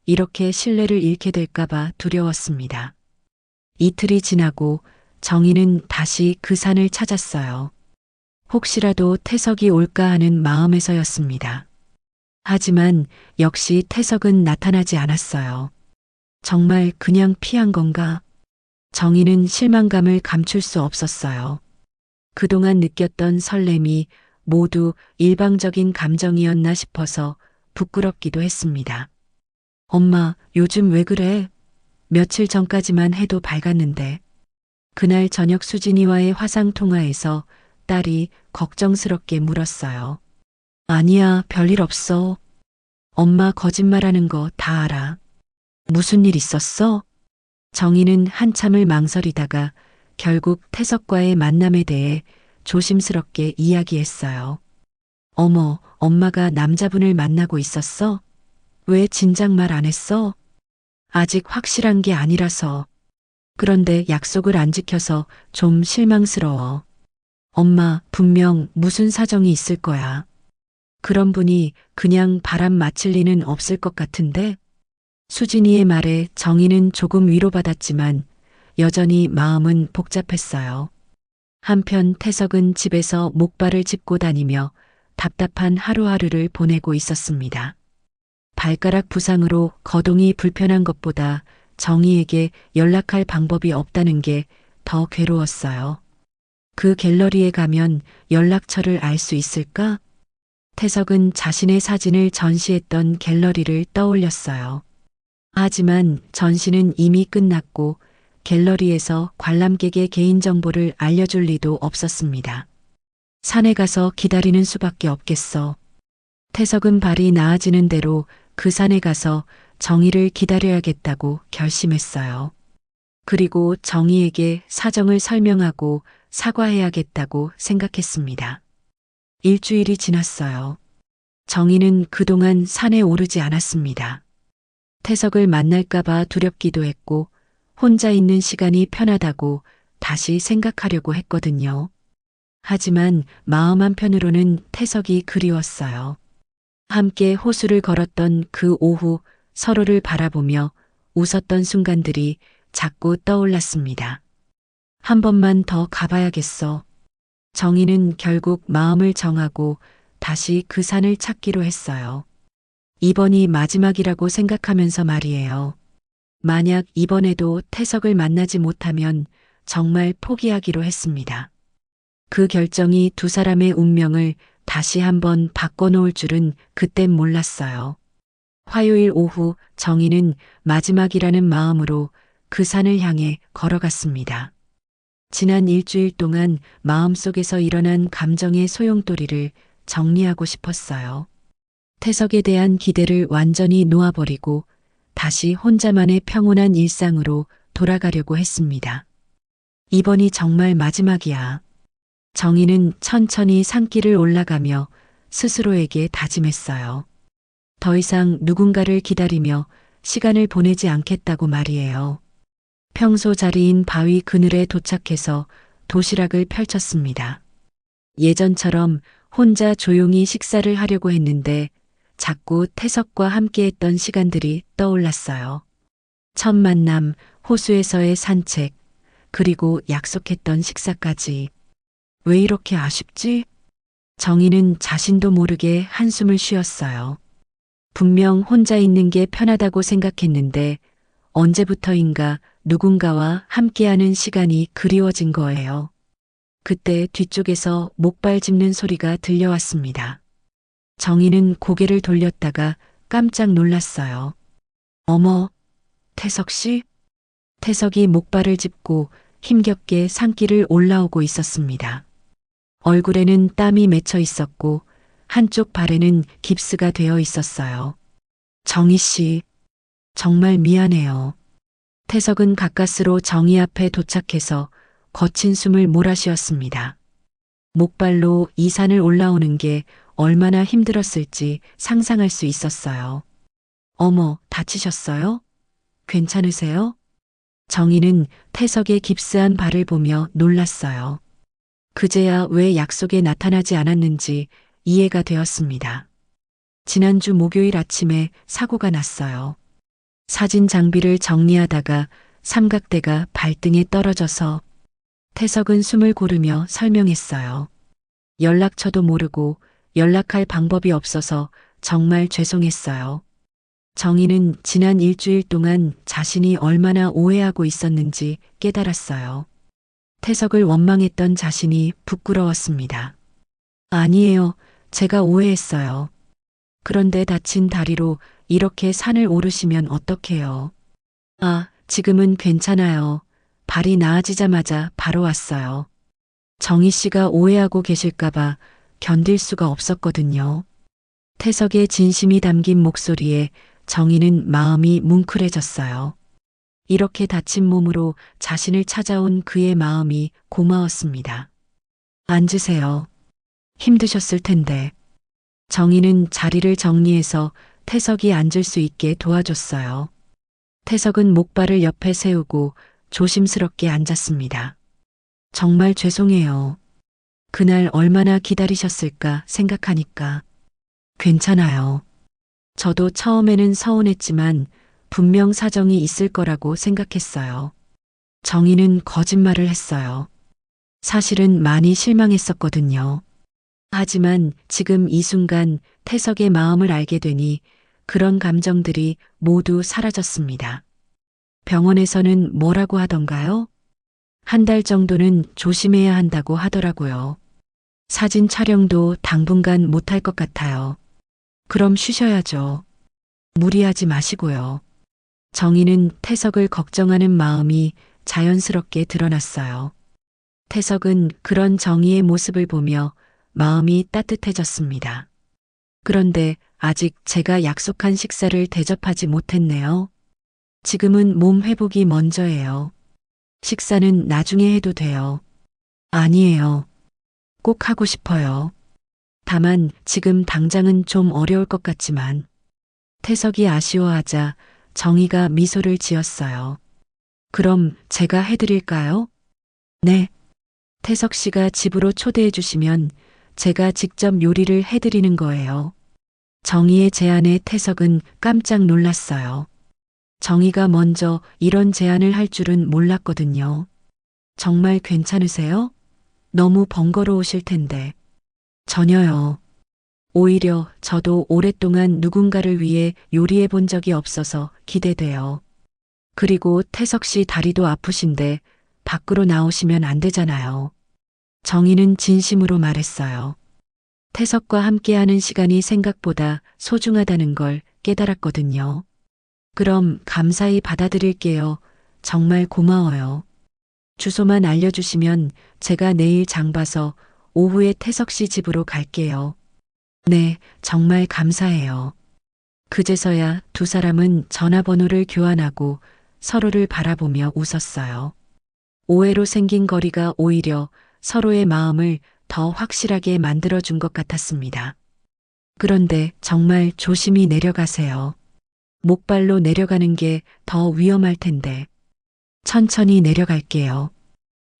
이렇게 신뢰를 잃게 될까봐 두려웠습니다. 이틀이 지나고 정희는 다시 그 산을 찾았어요. 혹시라도 태석이 올까 하는 마음에서였습니다. 하지만 역시 태석은 나타나지 않았어요. 정말 그냥 피한 건가? 정희는 실망감을 감출 수 없었어요. 그동안 느꼈던 설렘이 모두 일방적인 감정이었나 싶어서 부끄럽기도 했습니다. 엄마, 요즘 왜 그래? 며칠 전까지만 해도 밝았는데. 그날 저녁 수진이와의 화상 통화에서 딸이 걱정스럽게 물었어요. 아니야, 별일 없어. 엄마 거짓말하는 거 다 알아. 무슨 일 있었어? 정희는 한참을 망설이다가 결국 태석과의 만남에 대해 조심스럽게 이야기했어요. 어머, 엄마가 남자분을 만나고 있었어? 왜 진작 말 안 했어? 아직 확실한 게 아니라서. 그런데 약속을 안 지켜서 좀 실망스러워. 엄마, 분명 무슨 사정이 있을 거야. 그런 분이 그냥 바람 맞힐 리는 없을 것 같은데? 수진이의 말에 정희는 조금 위로받았지만 여전히 마음은 복잡했어요. 한편 태석은 집에서 목발을 짚고 다니며 답답한 하루하루를 보내고 있었습니다. 발가락 부상으로 거동이 불편한 것보다 정희에게 연락할 방법이 없다는 게 더 괴로웠어요. 그 갤러리에 가면 연락처를 알 수 있을까? 태석은 자신의 사진을 전시했던 갤러리를 떠올렸어요. 하지만 전시는 이미 끝났고 갤러리에서 관람객의 개인정보를 알려줄 리도 없었습니다. 산에 가서 기다리는 수밖에 없겠어. 태석은 발이 나아지는 대로 그 산에 가서 정희를 기다려야겠다고 결심했어요. 그리고 정희에게 사정을 설명하고 사과해야겠다고 생각했습니다. 일주일이 지났어요. 정희는 그동안 산에 오르지 않았습니다. 태석을 만날까봐 두렵기도 했고 혼자 있는 시간이 편하다고 다시 생각하려고 했거든요. 하지만 마음 한편으로는 태석이 그리웠어요. 함께 호수를 걸었던 그 오후 서로를 바라보며 웃었던 순간들이 자꾸 떠올랐습니다. 한 번만 더 가봐야겠어. 정희는 결국 마음을 정하고 다시 그 산을 찾기로 했어요. 이번이 마지막이라고 생각하면서 말이에요. 만약 이번에도 태석을 만나지 못하면 정말 포기하기로 했습니다. 그 결정이 두 사람의 운명을 다시 한번 바꿔놓을 줄은 그땐 몰랐어요. 화요일 오후 정희는 마지막이라는 마음으로 그 산을 향해 걸어갔습니다. 지난 일주일 동안 마음속에서 일어난 감정의 소용돌이를 정리하고 싶었어요. 태석에 대한 기대를 완전히 놓아버리고 다시 혼자만의 평온한 일상으로 돌아가려고 했습니다. 이번이 정말 마지막이야. 정희는 천천히 산길을 올라가며 스스로에게 다짐했어요. 더 이상 누군가를 기다리며 시간을 보내지 않겠다고 말이에요. 평소 자리인 바위 그늘에 도착해서 도시락을 펼쳤습니다. 예전처럼 혼자 조용히 식사를 하려고 했는데 자꾸 태석과 함께했던 시간들이 떠올랐어요. 첫 만남, 호수에서의 산책, 그리고 약속했던 식사까지. 왜 이렇게 아쉽지? 정희는 자신도 모르게 한숨을 쉬었어요. 분명 혼자 있는 게 편하다고 생각했는데 언제부터인가 누군가와 함께하는 시간이 그리워진 거예요. 그때 뒤쪽에서 목발 짚는 소리가 들려왔습니다. 정희는 고개를 돌렸다가 깜짝 놀랐어요. 어머, 태석 씨? 태석이 목발을 짚고 힘겹게 산길을 올라오고 있었습니다. 얼굴에는 땀이 맺혀 있었고 한쪽 발에는 깁스가 되어 있었어요. 정희 씨, 정말 미안해요. 태석은 가까스로 정희 앞에 도착해서 거친 숨을 몰아쉬었습니다. 목발로 이 산을 올라오는 게 얼마나 힘들었을지 상상할 수 있었어요. 어머, 다치셨어요? 괜찮으세요? 정희는 태석의 깁스한 발을 보며 놀랐어요. 그제야 왜 약속에 나타나지 않았는지 이해가 되었습니다. 지난주 목요일 아침에 사고가 났어요. 사진 장비를 정리하다가 삼각대가 발등에 떨어져서. 태석은 숨을 고르며 설명했어요. 연락처도 모르고 연락할 방법이 없어서 정말 죄송했어요. 정희는 지난 일주일 동안 자신이 얼마나 오해하고 있었는지 깨달았어요. 태석을 원망했던 자신이 부끄러웠습니다. 아니에요. 제가 오해했어요. 그런데 다친 다리로 이렇게 산을 오르시면 어떡해요? 아, 지금은 괜찮아요. 발이 나아지자마자 바로 왔어요. 정희 씨가 오해하고 계실까봐 견딜 수가 없었거든요. 태석의 진심이 담긴 목소리에 정희는 마음이 뭉클해졌어요. 이렇게 다친 몸으로 자신을 찾아온 그의 마음이 고마웠습니다. 앉으세요. 힘드셨을 텐데. 정희는 자리를 정리해서 태석이 앉을 수 있게 도와줬어요. 태석은 목발을 옆에 세우고 조심스럽게 앉았습니다. 정말 죄송해요. 그날 얼마나 기다리셨을까 생각하니까. 괜찮아요. 저도 처음에는 서운했지만 분명 사정이 있을 거라고 생각했어요. 정희는 거짓말을 했어요. 사실은 많이 실망했었거든요. 하지만 지금 이 순간 태석의 마음을 알게 되니 그런 감정들이 모두 사라졌습니다. 병원에서는 뭐라고 하던가요? 한 달 정도는 조심해야 한다고 하더라고요. 사진 촬영도 당분간 못할 것 같아요. 그럼 쉬셔야죠. 무리하지 마시고요. 정희는 태석을 걱정하는 마음이 자연스럽게 드러났어요. 태석은 그런 정희의 모습을 보며 마음이 따뜻해졌습니다. 그런데 아직 제가 약속한 식사를 대접하지 못했네요. 지금은 몸 회복이 먼저예요. 식사는 나중에 해도 돼요. 아니에요. 꼭 하고 싶어요. 다만 지금 당장은 좀 어려울 것 같지만. 태석이 아쉬워하자 정희가 미소를 지었어요. 그럼 제가 해드릴까요? 네. 태석 씨가 집으로 초대해 주시면 제가 직접 요리를 해드리는 거예요. 정희의 제안에 태석은 깜짝 놀랐어요. 정희가 먼저 이런 제안을 할 줄은 몰랐거든요. 정말 괜찮으세요? 너무 번거로우실 텐데. 전혀요. 오히려 저도 오랫동안 누군가를 위해 요리해 본 적이 없어서 기대돼요. 그리고 태석 씨 다리도 아프신데 밖으로 나오시면 안 되잖아요. 정희는 진심으로 말했어요. 태석과 함께하는 시간이 생각보다 소중하다는 걸 깨달았거든요. 그럼 감사히 받아들일게요. 정말 고마워요. 주소만 알려주시면 제가 내일 장 봐서 오후에 태석 씨 집으로 갈게요. 네, 정말 감사해요. 그제서야 두 사람은 전화번호를 교환하고 서로를 바라보며 웃었어요. 오해로 생긴 거리가 오히려 서로의 마음을 더 확실하게 만들어준 것 같았습니다. 그런데 정말 조심히 내려가세요. 목발로 내려가는 게 더 위험할 텐데. 천천히 내려갈게요.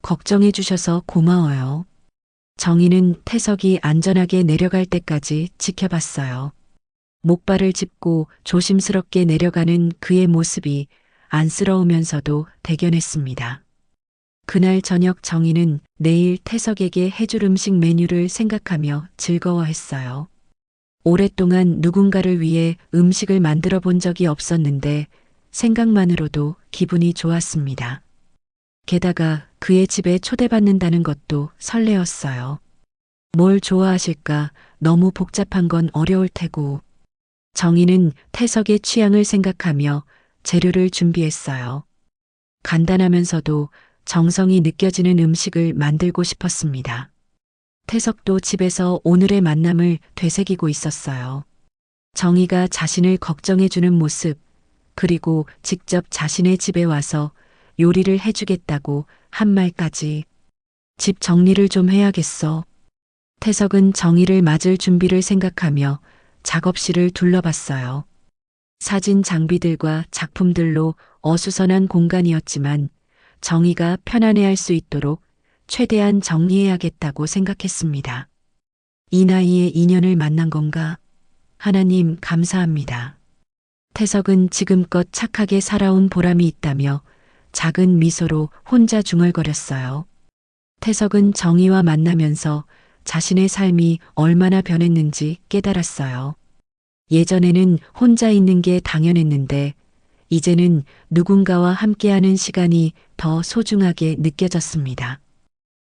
걱정해 주셔서 고마워요. 정희는 태석이 안전하게 내려갈 때까지 지켜봤어요. 목발을 짚고 조심스럽게 내려가는 그의 모습이 안쓰러우면서도 대견했습니다. 그날 저녁 정희는 내일 태석에게 해줄 음식 메뉴를 생각하며 즐거워했어요. 오랫동안 누군가를 위해 음식을 만들어 본 적이 없었는데 생각만으로도 기분이 좋았습니다. 게다가 그의 집에 초대받는다는 것도 설레었어요. 뭘 좋아하실까? 너무 복잡한 건 어려울 테고. 정희는 태석의 취향을 생각하며 재료를 준비했어요. 간단하면서도 정성이 느껴지는 음식을 만들고 싶었습니다. 태석도 집에서 오늘의 만남을 되새기고 있었어요. 정희가 자신을 걱정해주는 모습, 그리고 직접 자신의 집에 와서 요리를 해주겠다고 한 말까지. 집 정리를 좀 해야겠어. 태석은 정희를 맞을 준비를 생각하며 작업실을 둘러봤어요. 사진 장비들과 작품들로 어수선한 공간이었지만 정희가 편안해할 수 있도록 최대한 정리해야겠다고 생각했습니다. 이 나이에 인연을 만난 건가? 하나님 감사합니다. 태석은 지금껏 착하게 살아온 보람이 있다며 작은 미소로 혼자 중얼거렸어요. 태석은 정희와 만나면서 자신의 삶이 얼마나 변했는지 깨달았어요. 예전에는 혼자 있는 게 당연했는데 이제는 누군가와 함께하는 시간이 더 소중하게 느껴졌습니다.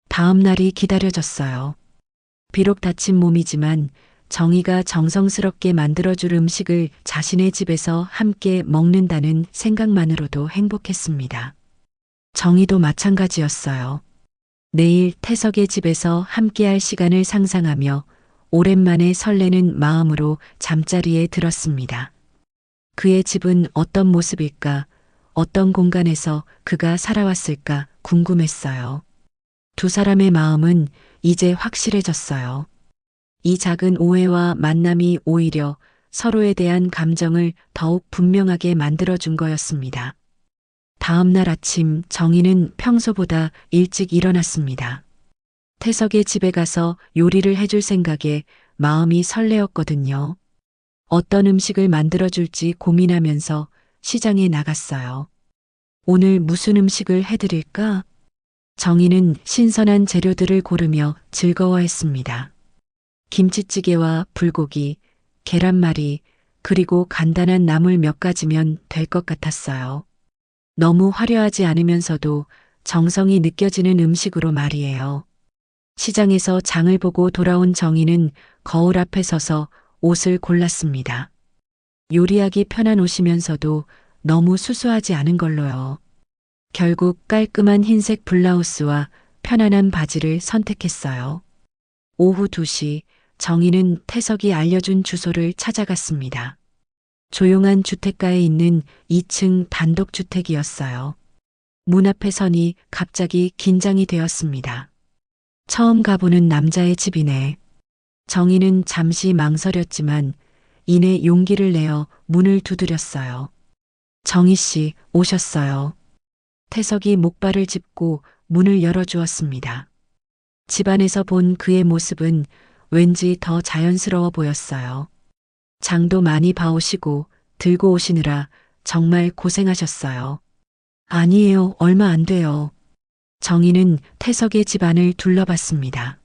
다음 날이 기다려졌어요. 비록 다친 몸이지만 정희가 정성스럽게 만들어줄 음식을 자신의 집에서 함께 먹는다는 생각만으로도 행복했습니다. 정희도 마찬가지였어요. 내일 태석의 집에서 함께할 시간을 상상하며 오랜만에 설레는 마음으로 잠자리에 들었습니다. 그의 집은 어떤 모습일까? 어떤 공간에서 그가 살아왔을까 궁금했어요. 두 사람의 마음은 이제 확실해졌어요. 이 작은 오해와 만남이 오히려 서로에 대한 감정을 더욱 분명하게 만들어준 거였습니다. 다음 날 아침 정희는 평소보다 일찍 일어났습니다. 태석의 집에 가서 요리를 해줄 생각에 마음이 설레었거든요. 어떤 음식을 만들어줄지 고민하면서 시장에 나갔어요. 오늘 무슨 음식을 해드릴까? 정희는 신선한 재료들을 고르며 즐거워했습니다. 김치찌개와 불고기, 계란말이, 그리고 간단한 나물 몇 가지면 될 것 같았어요. 너무 화려하지 않으면서도 정성이 느껴지는 음식으로 말이에요. 시장에서 장을 보고 돌아온 정희는 거울 앞에 서서 옷을 골랐습니다. 요리하기 편한 옷이면서도 너무 수수하지 않은 걸로요. 결국 깔끔한 흰색 블라우스와 편안한 바지를 선택했어요. 오후 2시 정희는 태석이 알려준 주소를 찾아갔습니다. 조용한 주택가에 있는 2층 단독주택이었어요. 문 앞에 서니 갑자기 긴장이 되었습니다. 처음 가보는 남자의 집이네. 정희는 잠시 망설였지만 이내 용기를 내어 문을 두드렸어요. 정희 씨, 오셨어요. 태석이 목발을 짚고 문을 열어주었습니다. 집안에서 본 그의 모습은 왠지 더 자연스러워 보였어요. 장도 많이 봐오시고 들고 오시느라 정말 고생하셨어요. 아니에요, 얼마 안 돼요. 정희는 태석의 집안을 둘러봤습니다.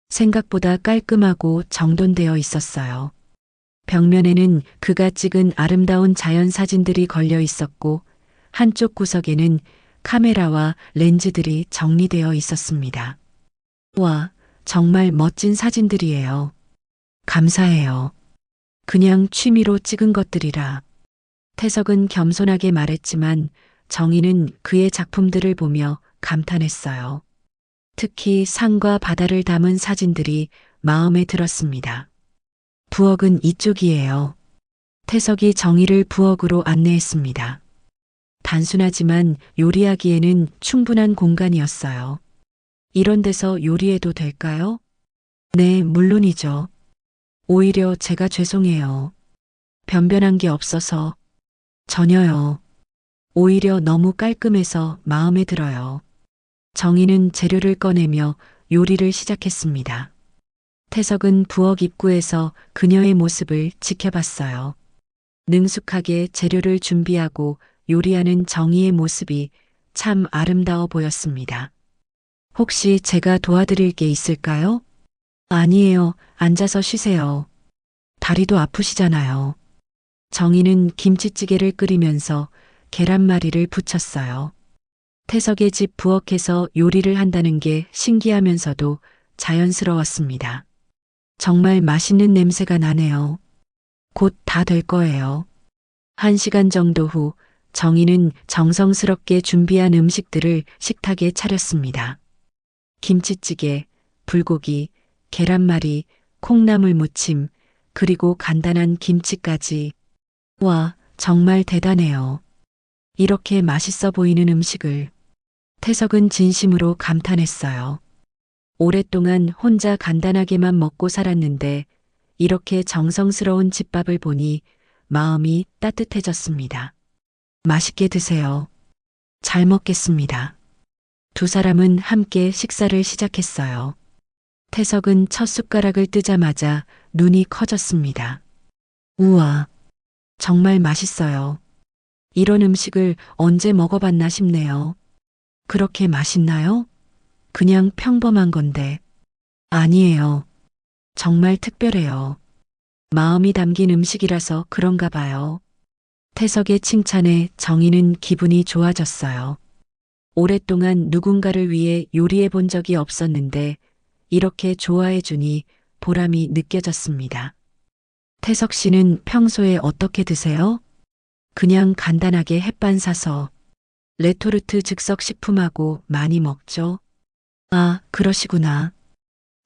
생각보다 깔끔하고 정돈되어 있었어요. 벽면에는 그가 찍은 아름다운 자연 사진들이 걸려 있었고 한쪽 구석에는 카메라와 렌즈들이 정리되어 있었습니다. 와, 정말 멋진 사진들이에요. 감사해요. 그냥 취미로 찍은 것들이라. 태석은 겸손하게 말했지만 정희는 그의 작품들을 보며 감탄했어요. 특히 산과 바다를 담은 사진들이 마음에 들었습니다. 부엌은 이쪽이에요. 태석이 정희를 부엌으로 안내했습니다. 단순하지만 요리하기에는 충분한 공간이었어요. 이런 데서 요리해도 될까요? 네, 물론이죠. 오히려 제가 죄송해요. 변변한 게 없어서. 전혀요. 오히려 너무 깔끔해서 마음에 들어요. 정희는 재료를 꺼내며 요리를 시작했습니다. 태석은 부엌 입구에서 그녀의 모습을 지켜봤어요. 능숙하게 재료를 준비하고 요리하는 정희의 모습이 참 아름다워 보였습니다. 혹시 제가 도와드릴 게 있을까요? 아니에요. 앉아서 쉬세요. 다리도 아프시잖아요. 정희는 김치찌개를 끓이면서 계란말이를 부쳤어요. 태석의 집 부엌에서 요리를 한다는 게 신기하면서도 자연스러웠습니다. 정말 맛있는 냄새가 나네요. 곧 다 될 거예요. 1시간 정도 후 정희는 정성스럽게 준비한 음식들을 식탁에 차렸습니다. 김치찌개, 불고기, 계란말이, 콩나물 무침, 그리고 간단한 김치까지. 와, 정말 대단해요. 이렇게 맛있어 보이는 음식을. 태석은 진심으로 감탄했어요. 오랫동안 혼자 간단하게만 먹고 살았는데 이렇게 정성스러운 집밥을 보니 마음이 따뜻해졌습니다. 맛있게 드세요. 잘 먹겠습니다. 두 사람은 함께 식사를 시작했어요. 태석은 첫 숟가락을 뜨자마자 눈이 커졌습니다. 우와, 정말 맛있어요. 이런 음식을 언제 먹어봤나 싶네요. 그렇게 맛있나요? 그냥 평범한 건데. 아니에요. 정말 특별해요. 마음이 담긴 음식이라서 그런가 봐요. 태석의 칭찬에 정희는 기분이 좋아졌어요. 오랫동안 누군가를 위해 요리해 본 적이 없었는데 이렇게 좋아해 주니 보람이 느껴졌습니다. 태석 씨는 평소에 어떻게 드세요? 그냥 간단하게 햇반 사서. 레토르트 즉석 식품하고 많이 먹죠? 아, 그러시구나.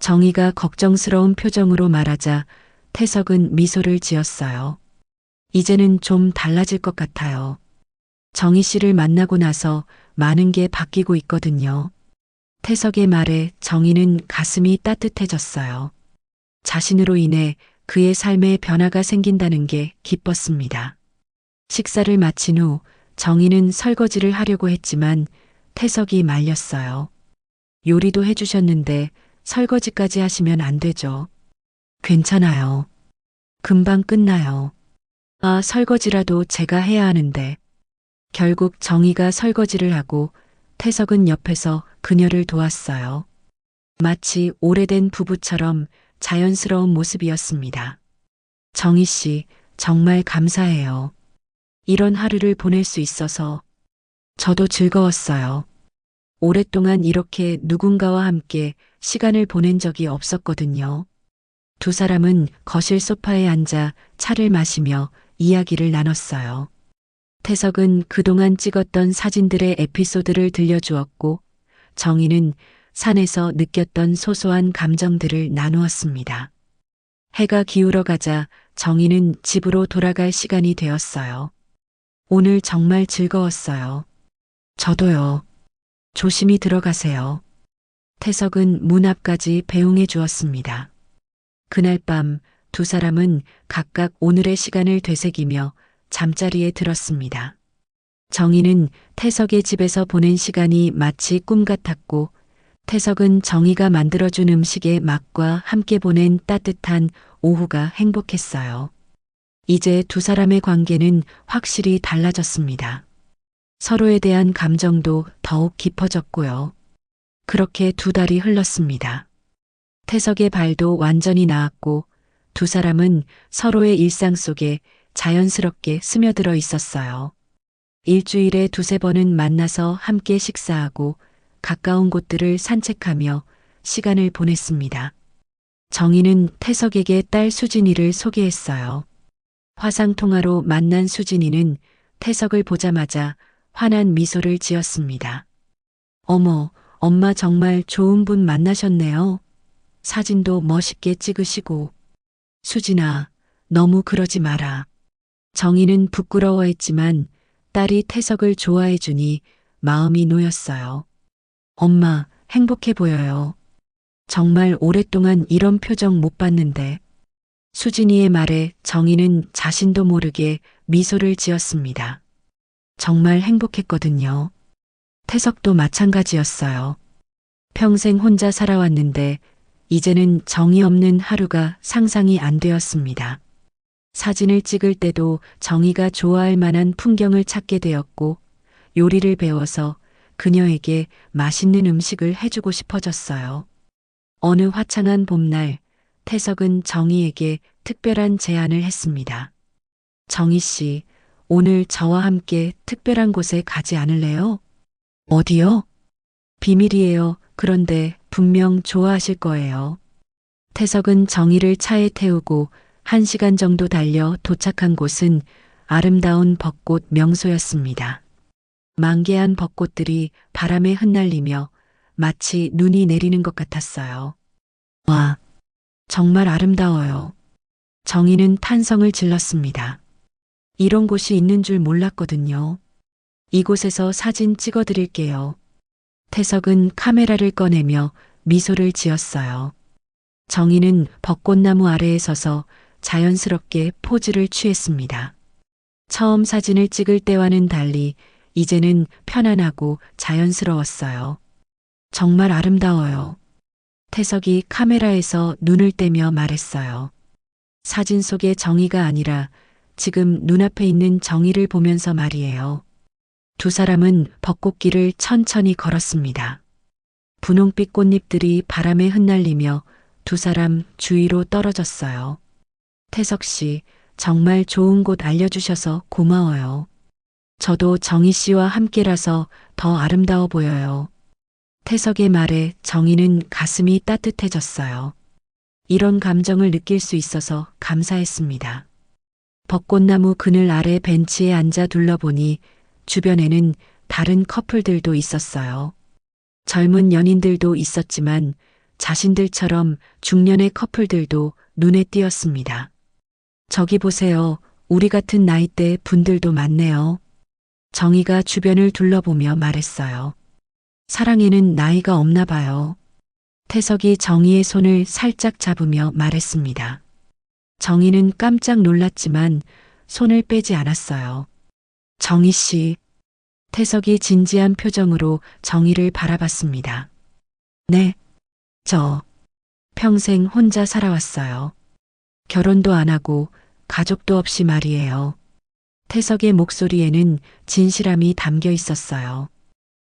정희가 걱정스러운 표정으로 말하자 태석은 미소를 지었어요. 이제는 좀 달라질 것 같아요. 정희 씨를 만나고 나서 많은 게 바뀌고 있거든요. 태석의 말에 정희는 가슴이 따뜻해졌어요. 자신으로 인해 그의 삶에 변화가 생긴다는 게 기뻤습니다. 식사를 마친 후 정희는 설거지를 하려고 했지만 태석이 말렸어요. 요리도 해주셨는데 설거지까지 하시면 안 되죠. 괜찮아요. 금방 끝나요. 아, 설거지라도 제가 해야 하는데. 결국 정희가 설거지를 하고 태석은 옆에서 그녀를 도왔어요. 마치 오래된 부부처럼 자연스러운 모습이었습니다. 정희 씨, 정말 감사해요. 이런 하루를 보낼 수 있어서 저도 즐거웠어요. 오랫동안 이렇게 누군가와 함께 시간을 보낸 적이 없었거든요. 두 사람은 거실 소파에 앉아 차를 마시며 이야기를 나눴어요. 태석은 그동안 찍었던 사진들의 에피소드를 들려주었고 정희는 산에서 느꼈던 소소한 감정들을 나누었습니다. 해가 기울어 가자 정희는 집으로 돌아갈 시간이 되었어요. 오늘 정말 즐거웠어요. 저도요. 조심히 들어가세요. 태석은 문 앞까지 배웅해 주었습니다. 그날 밤 두 사람은 각각 오늘의 시간을 되새기며 잠자리에 들었습니다. 정희는 태석의 집에서 보낸 시간이 마치 꿈 같았고 태석은 정희가 만들어준 음식의 맛과 함께 보낸 따뜻한 오후가 행복했어요. 이제 두 사람의 관계는 확실히 달라졌습니다. 서로에 대한 감정도 더욱 깊어졌고요. 그렇게 두 달이 흘렀습니다. 태석의 발도 완전히 나았고 두 사람은 서로의 일상 속에 자연스럽게 스며들어 있었어요. 일주일에 두세 번은 만나서 함께 식사하고 가까운 곳들을 산책하며 시간을 보냈습니다. 정희는 태석에게 딸 수진이를 소개했어요. 화상통화로 만난 수진이는 태석을 보자마자 환한 미소를 지었습니다. 어머, 엄마 정말 좋은 분 만나셨네요. 사진도 멋있게 찍으시고. 수진아, 너무 그러지 마라. 정희는 부끄러워했지만 딸이 태석을 좋아해 주니 마음이 놓였어요. 엄마, 행복해 보여요. 정말 오랫동안 이런 표정 못 봤는데. 수진이의 말에 정희는 자신도 모르게 미소를 지었습니다. 정말 행복했거든요. 태석도 마찬가지였어요. 평생 혼자 살아왔는데 이제는 정이 없는 하루가 상상이 안 되었습니다. 사진을 찍을 때도 정희가 좋아할 만한 풍경을 찾게 되었고 요리를 배워서 그녀에게 맛있는 음식을 해주고 싶어졌어요. 어느 화창한 봄날 태석은 정희에게 특별한 제안을 했습니다. 정희 씨, 오늘 저와 함께 특별한 곳에 가지 않을래요? 어디요? 비밀이에요. 그런데 분명 좋아하실 거예요. 태석은 정희를 차에 태우고 1시간 정도 달려 도착한 곳은 아름다운 벚꽃 명소였습니다. 만개한 벚꽃들이 바람에 흩날리며 마치 눈이 내리는 것 같았어요. 와, 정말 아름다워요. 정희는 탄성을 질렀습니다. 이런 곳이 있는 줄 몰랐거든요. 이곳에서 사진 찍어 드릴게요. 태석은 카메라를 꺼내며 미소를 지었어요. 정희는 벚꽃나무 아래에 서서 자연스럽게 포즈를 취했습니다. 처음 사진을 찍을 때와는 달리 이제는 편안하고 자연스러웠어요. 정말 아름다워요. 태석이 카메라에서 눈을 떼며 말했어요. 사진 속의 정희가 아니라 지금 눈앞에 있는 정희를 보면서 말이에요. 두 사람은 벚꽃길을 천천히 걸었습니다. 분홍빛 꽃잎들이 바람에 흩날리며 두 사람 주위로 떨어졌어요. 태석 씨, 정말 좋은 곳 알려주셔서 고마워요. 저도 정희 씨와 함께라서 더 아름다워 보여요. 태석의 말에 정희는 가슴이 따뜻해졌어요. 이런 감정을 느낄 수 있어서 감사했습니다. 벚꽃나무 그늘 아래 벤치에 앉아 둘러보니 주변에는 다른 커플들도 있었어요. 젊은 연인들도 있었지만 자신들처럼 중년의 커플들도 눈에 띄었습니다. 저기 보세요. 우리 같은 나이대 분들도 많네요. 정희가 주변을 둘러보며 말했어요. 사랑에는 나이가 없나 봐요. 태석이 정희의 손을 살짝 잡으며 말했습니다. 정희는 깜짝 놀랐지만 손을 빼지 않았어요. 정희 씨. 태석이 진지한 표정으로 정희를 바라봤습니다. 네, 저 평생 혼자 살아왔어요. 결혼도 안 하고 가족도 없이 말이에요. 태석의 목소리에는 진실함이 담겨 있었어요.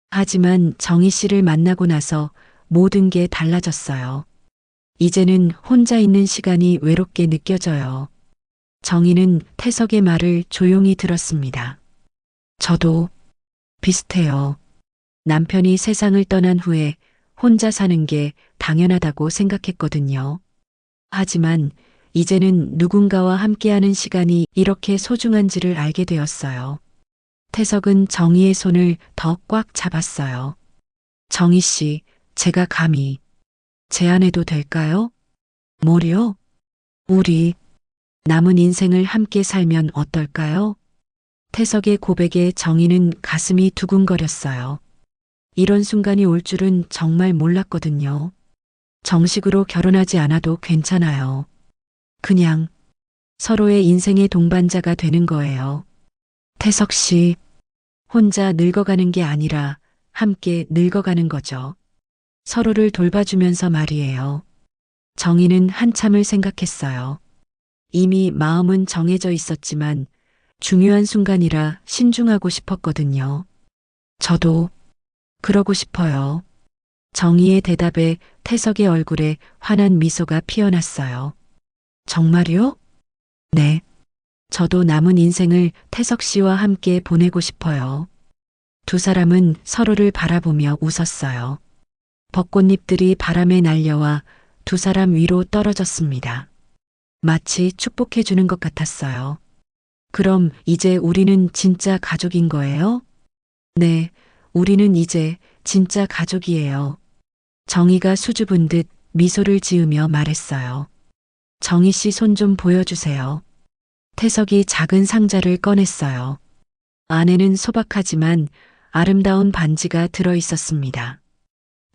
하지만 정희 씨를 만나고 나서 모든 게 달라졌어요. 이제는 혼자 있는 시간이 외롭게 느껴져요. 정희는 태석의 말을 조용히 들었습니다. 저도 비슷해요. 남편이 세상을 떠난 후에 혼자 사는 게 당연하다고 생각했거든요. 하지만 이제는 누군가와 함께하는 시간이 이렇게 소중한지를 알게 되었어요. 태석은 정희의 손을 더 꽉 잡았어요. 정희 씨, 제가 감히 제안해도 될까요? 뭐요? 우리 남은 인생을 함께 살면 어떨까요? 태석의 고백에 정희는 가슴이 두근거렸어요. 이런 순간이 올 줄은 정말 몰랐거든요. 정식으로 결혼하지 않아도 괜찮아요. 그냥 서로의 인생의 동반자가 되는 거예요. 태석 씨, 혼자 늙어가는 게 아니라 함께 늙어가는 거죠. 서로를 돌봐주면서 말이에요. 정희는 한참을 생각했어요. 이미 마음은 정해져 있었지만 중요한 순간이라 신중하고 싶었거든요. 저도 그러고 싶어요. 정희의 대답에 태석의 얼굴에 환한 미소가 피어났어요. 정말요? 네. 저도 남은 인생을 태석 씨와 함께 보내고 싶어요. 두 사람은 서로를 바라보며 웃었어요. 벚꽃잎들이 바람에 날려와 두 사람 위로 떨어졌습니다. 마치 축복해주는 것 같았어요. 그럼 이제 우리는 진짜 가족인 거예요? 네, 우리는 이제 진짜 가족이에요. 정희가 수줍은 듯 미소를 지으며 말했어요. 정희 씨 손 좀 보여주세요. 태석이 작은 상자를 꺼냈어요. 안에는 소박하지만 아름다운 반지가 들어 있었습니다.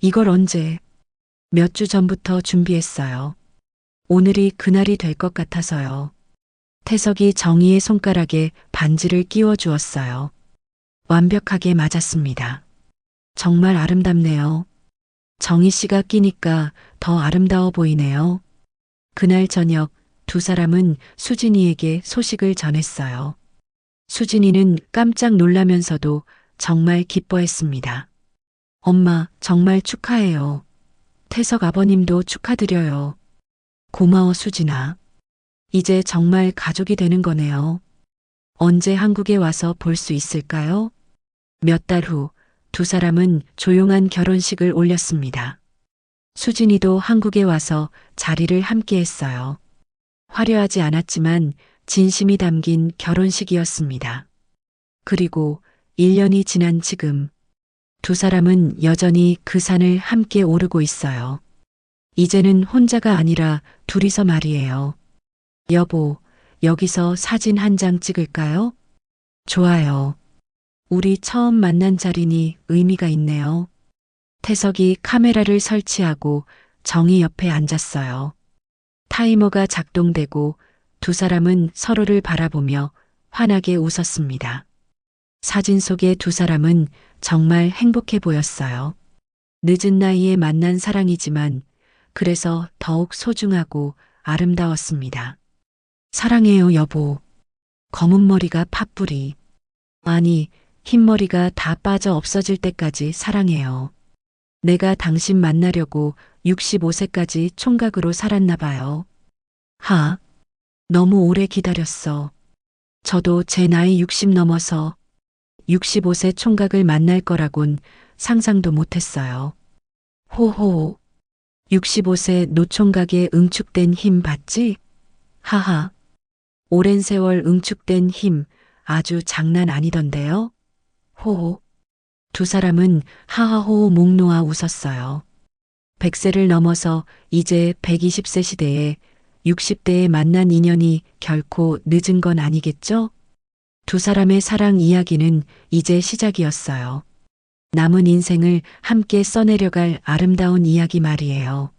이걸 언제? 몇 주 전부터 준비했어요. 오늘이 그날이 될 것 같아서요. 태석이 정희의 손가락에 반지를 끼워 주었어요. 완벽하게 맞았습니다. 정말 아름답네요. 정희 씨가 끼니까 더 아름다워 보이네요. 그날 저녁 두 사람은 수진이에게 소식을 전했어요. 수진이는 깜짝 놀라면서도 정말 기뻐했습니다. 엄마, 정말 축하해요. 태석 아버님도 축하드려요. 고마워, 수진아. 이제 정말 가족이 되는 거네요. 언제 한국에 와서 볼 수 있을까요? 몇 달 후 두 사람은 조용한 결혼식을 올렸습니다. 수진이도 한국에 와서 자리를 함께 했어요. 화려하지 않았지만 진심이 담긴 결혼식이었습니다. 그리고 1년이 지난 지금 두 사람은 여전히 그 산을 함께 오르고 있어요. 이제는 혼자가 아니라 둘이서 말이에요. 여보, 여기서 사진 한 장 찍을까요? 좋아요. 우리 처음 만난 자리니 의미가 있네요. 태석이 카메라를 설치하고 정희 옆에 앉았어요. 타이머가 작동되고 두 사람은 서로를 바라보며 환하게 웃었습니다. 사진 속의 두 사람은 정말 행복해 보였어요. 늦은 나이에 만난 사랑이지만 그래서 더욱 소중하고 아름다웠습니다. 사랑해요, 여보. 검은 머리가 팥뿌리. 아니, 흰머리가 다 빠져 없어질 때까지 사랑해요. 내가 당신 만나려고 65세까지 총각으로 살았나 봐요. 너무 오래 기다렸어. 저도 제 나이 60 넘어서 65세 총각을 만날 거라곤 상상도 못했어요. 호호. 65세 노총각의 응축된 힘 봤지? 하하. 오랜 세월 응축된 힘 아주 장난 아니던데요? 호호. 두 사람은 하하호호 목 놓아 웃었어요. 100세를 넘어서 이제 120세 시대에 60대에 만난 인연이 결코 늦은 건 아니겠죠? 두 사람의 사랑 이야기는 이제 시작이었어요. 남은 인생을 함께 써내려갈 아름다운 이야기 말이에요.